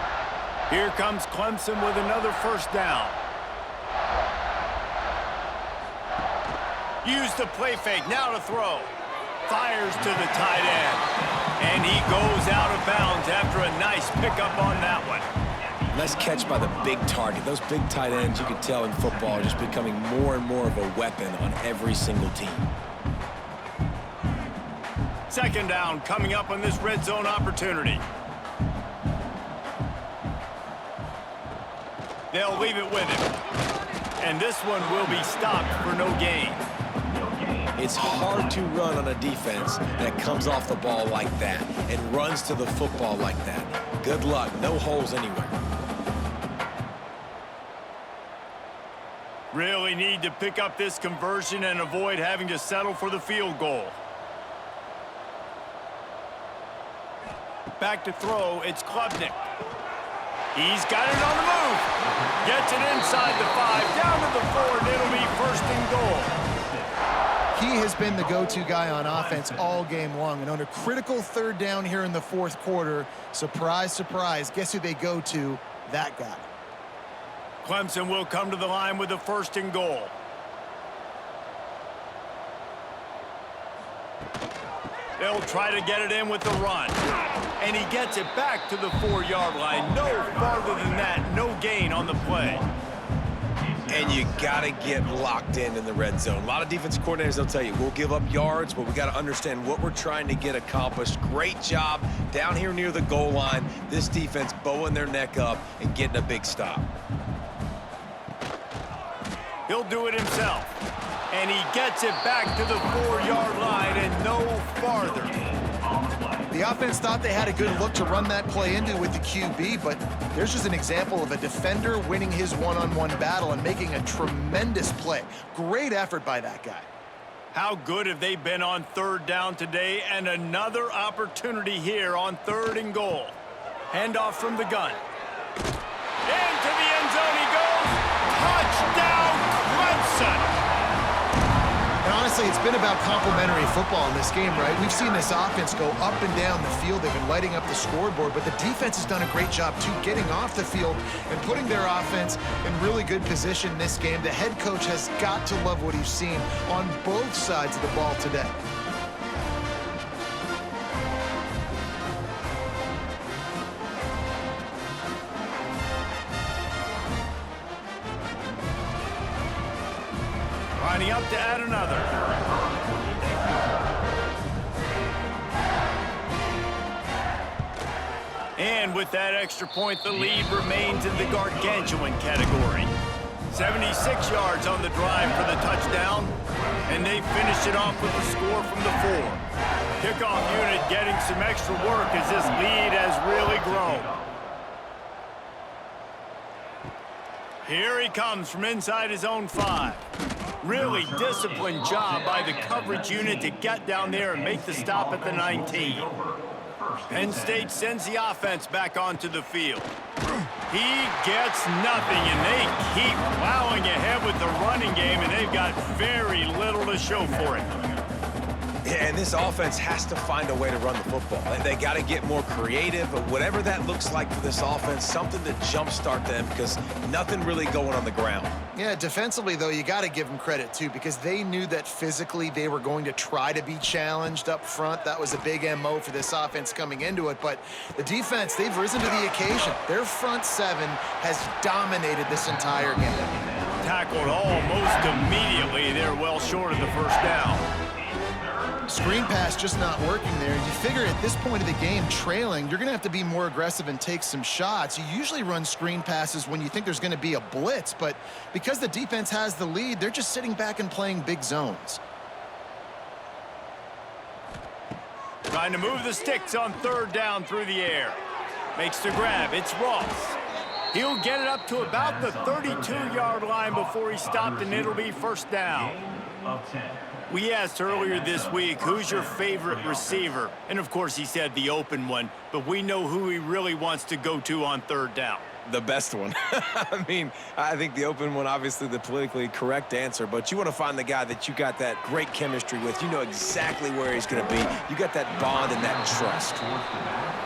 [SPEAKER 1] Here comes Clemson with another first down. Use the play fake, now to throw. Fires to the tight end. And he goes out of bounds after a nice pickup on that one.
[SPEAKER 2] Nice catch by the big target. Those big tight ends, you can tell in football, are just becoming more and more of a weapon on every single team.
[SPEAKER 1] Second down coming up on this red zone opportunity. They'll leave it with him. And this one will be stopped for no gain.
[SPEAKER 2] It's hard to run on a defense that comes off the ball like that and runs to the football like that. Good luck. No holes anywhere.
[SPEAKER 1] Really need to pick up this conversion and avoid having to settle for the field goal. Back to throw, it's Klubnik. He's got it on the move. Gets it inside the 5, down to the 4, and it'll be first and goal.
[SPEAKER 3] He has been the go-to guy on offense all game long. And on a critical third down here in the fourth quarter, surprise, surprise, guess who they go to? That guy.
[SPEAKER 1] Clemson will come to the line with the first and goal. They'll try to get it in with the run. And he gets it back to the 4-yard line. No farther than that, no gain on the play.
[SPEAKER 2] And you got to get locked in the red zone. A lot of defense coordinators, they'll tell you, we'll give up yards, but we got to understand what we're trying to get accomplished. Great job down here near the goal line. This defense bowing their neck up and getting a big stop.
[SPEAKER 1] He'll do it himself. And he gets it back to the 4-yard line and no farther.
[SPEAKER 3] The offense thought they had a good look to run that play into with the QB, but there's just an example of a defender winning his one-on-one battle and making a tremendous play. Great effort by that guy.
[SPEAKER 1] How good have they been on third down today? And another opportunity here on third and goal. Handoff from the gun. Into the end zone he goes. Touchdown, Clemson!
[SPEAKER 3] And honestly, it's been about complementary football in this game, right? We've seen this offense go up and down the field. They've been lighting up the scoreboard, but the defense has done a great job, too, getting off the field and putting their offense in really good position in this game. The head coach has got to love what he's seen on both sides of the ball today.
[SPEAKER 1] Lining up to add another. And with that extra point, the lead remains in the gargantuan category. 76 yards on the drive for the touchdown, and they finish it off with a score from the 4. Kickoff unit getting some extra work as this lead has really grown. Here he comes from inside his own 5. Really disciplined job by the coverage unit to get down there and make the stop at the 19. Penn State sends the offense back onto the field. He gets nothing, and they keep plowing ahead with the running game, and they've got very little to show for it.
[SPEAKER 2] Yeah, and this offense has to find a way to run the football. They got to get more creative, but whatever that looks like for this offense, something to jumpstart them because nothing really going on the ground.
[SPEAKER 3] Yeah, defensively, though, you got to give them credit, too, because they knew that physically they were going to try to be challenged up front. That was a big MO for this offense coming into it. But the defense, they've risen to the occasion. Their front 7 has dominated this entire game.
[SPEAKER 1] Tackled almost immediately. They're well short of the first down.
[SPEAKER 3] Screen pass just not working there. You figure at this point of the game, trailing, you're going to have to be more aggressive and take some shots. You usually run screen passes when you think there's going to be a blitz, but because the defense has the lead, they're just sitting back and playing big zones.
[SPEAKER 1] Trying to move the sticks on third down through the air. Makes the grab. It's Ross. He'll get it up to about the 32-yard line before he stopped, and it'll be first down. We asked earlier this week, who's your favorite receiver? And, of course, he said the open one, but we know who he really wants to go to on third down.
[SPEAKER 2] The best one. I mean, I think the open one, obviously the politically correct answer, but you want to find the guy that you got that great chemistry with. You know exactly where he's going to be. You got that bond and that trust.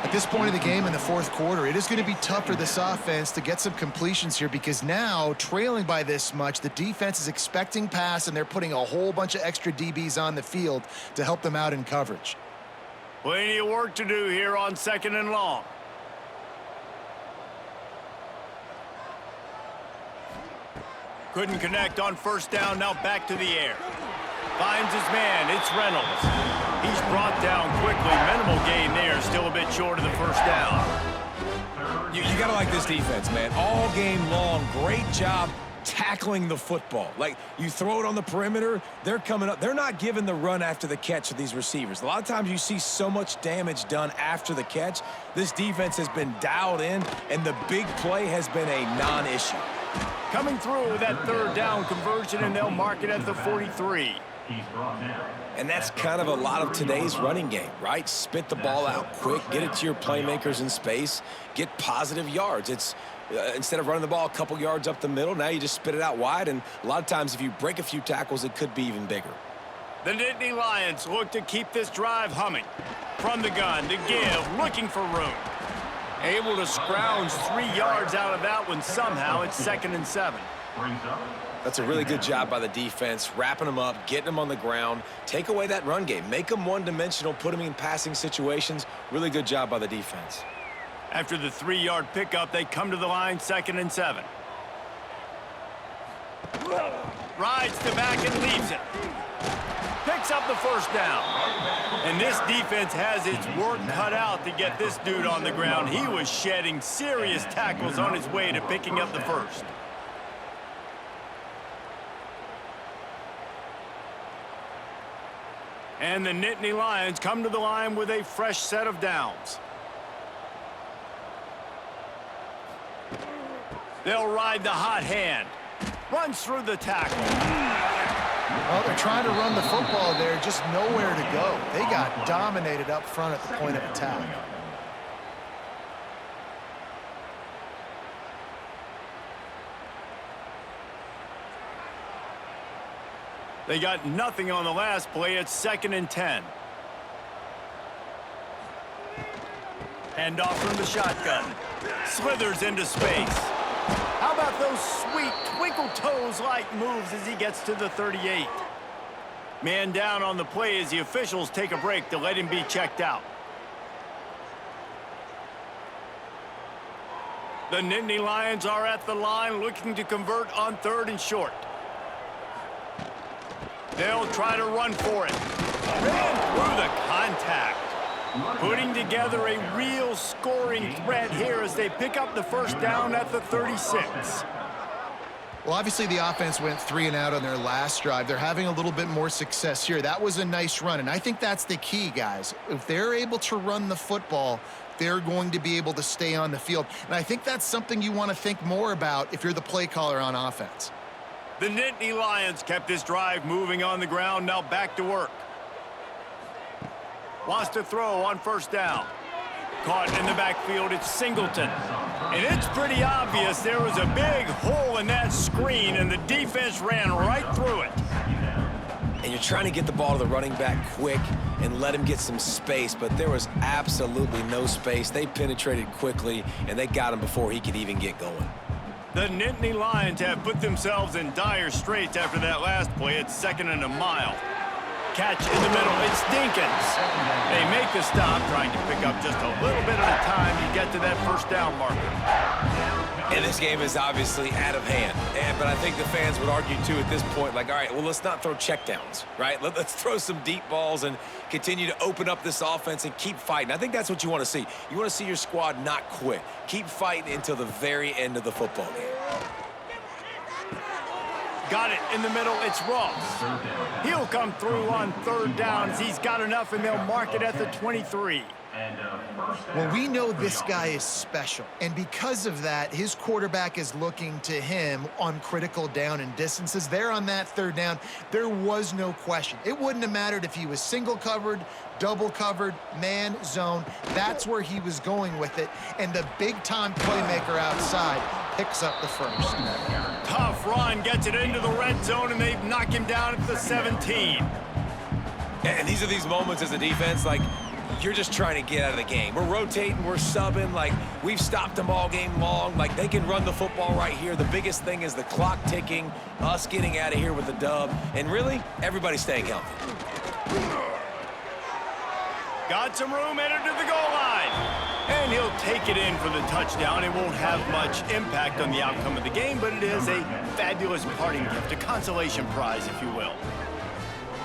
[SPEAKER 3] At this point in the game in the fourth quarter, it is going to be tough for this offense to get some completions here because now, trailing by this much, the defense is expecting pass, and they're putting a whole bunch of extra DBs on the field to help them out in coverage.
[SPEAKER 1] Plenty of work to do here on 2nd and long. Couldn't connect on 1st down, now back to the air. Finds his man, it's Reynolds. He's brought down quickly, minimal gain there, still a bit short of the 1st down.
[SPEAKER 2] You got to like this defense, man. All game long, great job tackling the football. Like, you throw it on the perimeter, they're coming up. They're not giving the run after the catch to these receivers. A lot of times you see so much damage done after the catch. This defense has been dialed in, and the big play has been a non-issue.
[SPEAKER 1] Coming through with that 3rd down conversion, and they'll mark it at the 43.
[SPEAKER 5] He's brought down.
[SPEAKER 2] And that's kind of a lot of today's running game, right? Spit the ball out quick, get it to your playmakers in space, get positive yards. It's instead of running the ball a couple yards up the middle, now you just spit it out wide, and a lot of times if you break a few tackles, it could be even bigger.
[SPEAKER 1] The Nittany Lions look to keep this drive humming. From the gun, to give, looking for room. Able to scrounge 3 yards out of that one somehow. It's 2nd and 7.
[SPEAKER 5] Brings up.
[SPEAKER 2] That's a really good job by the defense, wrapping them up, getting them on the ground. Take away that run game. Make them one-dimensional, put them in passing situations. Really good job by the defense.
[SPEAKER 1] After the 3-yard pickup, they come to the line, 2nd and 7. Rides to back and leaves it. Picks up the 1st down. And this defense has its work cut out to get this dude on the ground. He was shedding serious tackles on his way to picking up the 1st. And the Nittany Lions come to the line with a fresh set of downs. They'll ride the hot hand. Runs through the tackle.
[SPEAKER 3] Well, they're trying to run the football there, just nowhere to go. They got dominated up front at the point of attack.
[SPEAKER 1] They got nothing on the last play. It's 2nd and 10. Hand off from the shotgun. Slithers into space. How about those sweet twinkle toes-like moves as he gets to the 38? Man down on the play as the officials take a break to let him be checked out. The Nittany Lions are at the line looking to convert on 3rd and short. They'll try to run for it. Ran through the contact. Putting together a real scoring threat here as they pick up the 1st down at the 36.
[SPEAKER 3] Well, obviously the offense went 3 and out on their last drive. They're having a little bit more success here. That was a nice run, and I think that's the key, guys. If they're able to run the football, they're going to be able to stay on the field. And I think that's something you want to think more about if you're the play caller on offense.
[SPEAKER 1] The Nittany Lions kept this drive moving on the ground, now back to work. Wants to throw on 1st down. Caught in the backfield, it's Singleton. And it's pretty obvious there was a big hole in that screen, and the defense ran right through it.
[SPEAKER 2] And you're trying to get the ball to the running back quick and let him get some space, but there was absolutely no space. They penetrated quickly, and they got him before he could even get going.
[SPEAKER 1] The Nittany Lions have put themselves in dire straits after that last play. It's 2nd and a mile. Catch in the middle, it's Dinkins. They make the stop, trying to pick up just a little bit at a time to get to that 1st down marker.
[SPEAKER 2] And this game is obviously out of hand. But I think the fans would argue, too, at this point, like, all right, well, let's not throw checkdowns, right? Let's throw some deep balls and continue to open up this offense and keep fighting. I think that's what you want to see. You want to see your squad not quit. Keep fighting until the very end of the football game.
[SPEAKER 1] Got it in the middle, it's Ross. He'll come through on 3rd down as he's got enough, and they'll mark it at the 23.
[SPEAKER 5] And first down.
[SPEAKER 3] Well, we know
[SPEAKER 5] for the
[SPEAKER 3] this guy
[SPEAKER 5] offense.
[SPEAKER 3] is special, and because of that, his quarterback is looking to him on critical down and distances. There on that third down, there was no question. It wouldn't have mattered if he was single covered, double covered, man, zone. That's where he was going with it, and the big-time playmaker outside picks up the first.
[SPEAKER 1] Tough run, gets it into the red zone, and they knock him down at the 17.
[SPEAKER 2] And these are these moments as a defense, like, you're just trying to get out of the game. We're rotating, we're subbing, like, we've stopped them all game long. Like, they can run the football right here. The biggest thing is the clock ticking, us getting out of here with the dub, and really, everybody staying healthy.
[SPEAKER 1] Got some room, headed to the goal line. And he'll take it in for the touchdown. It won't have much impact on the outcome of the game, but it is a fabulous parting gift, a consolation prize, if you will.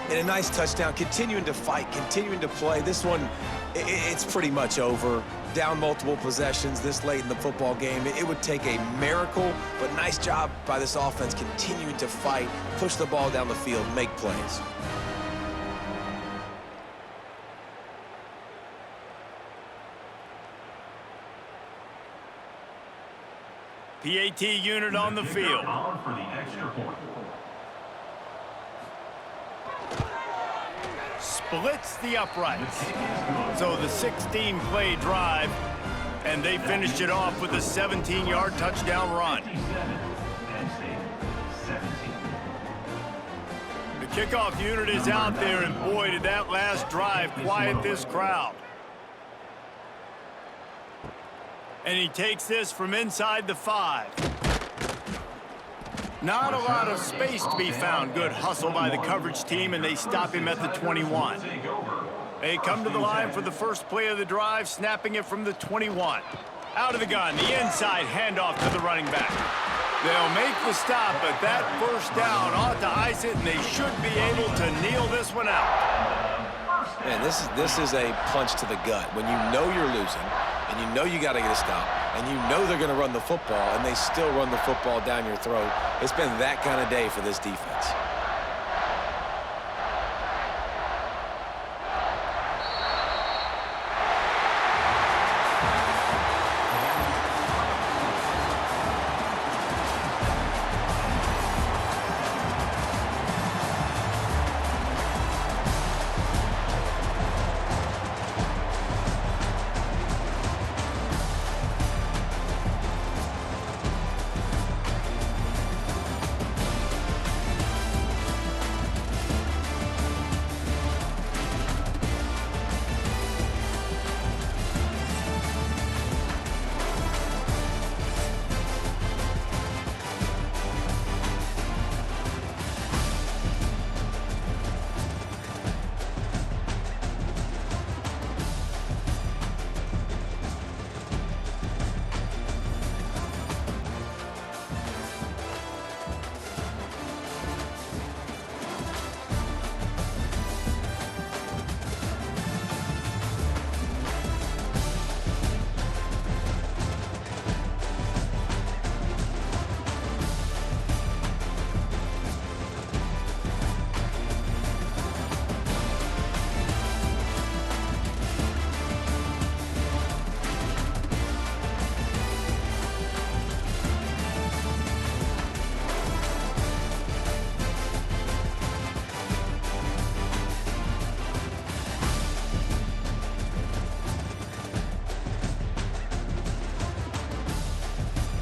[SPEAKER 2] And a nice touchdown, continuing to fight, continuing to play. This one, it's pretty much over. Down multiple possessions this late in the football game. It would take a miracle, but nice job by this offense continuing to fight, push the ball down the field, make plays.
[SPEAKER 1] PAT unit on the field.
[SPEAKER 5] On for the extra point.
[SPEAKER 1] Splits the uprights. So the 16-play drive, and they finished it off with a 17-yard touchdown run.
[SPEAKER 5] Penn State, 17.
[SPEAKER 1] The kickoff unit is out there, and boy, did that last drive quiet this crowd. And he takes this from inside the 5. Not a lot of space to be found. Good hustle by the coverage team, and they stop him at the 21. They come to the line for the first play of the drive, snapping it from the 21. Out of the gun, the inside handoff to the running back. They'll make the stop, but that first down ought to ice it, and they should be able to kneel this one out.
[SPEAKER 2] Man, this is a punch to the gut. When you know you're losing, and you know you got to get a stop, and you know they're going to run the football, and they still run the football down your throat. It's been that kind of day for this defense.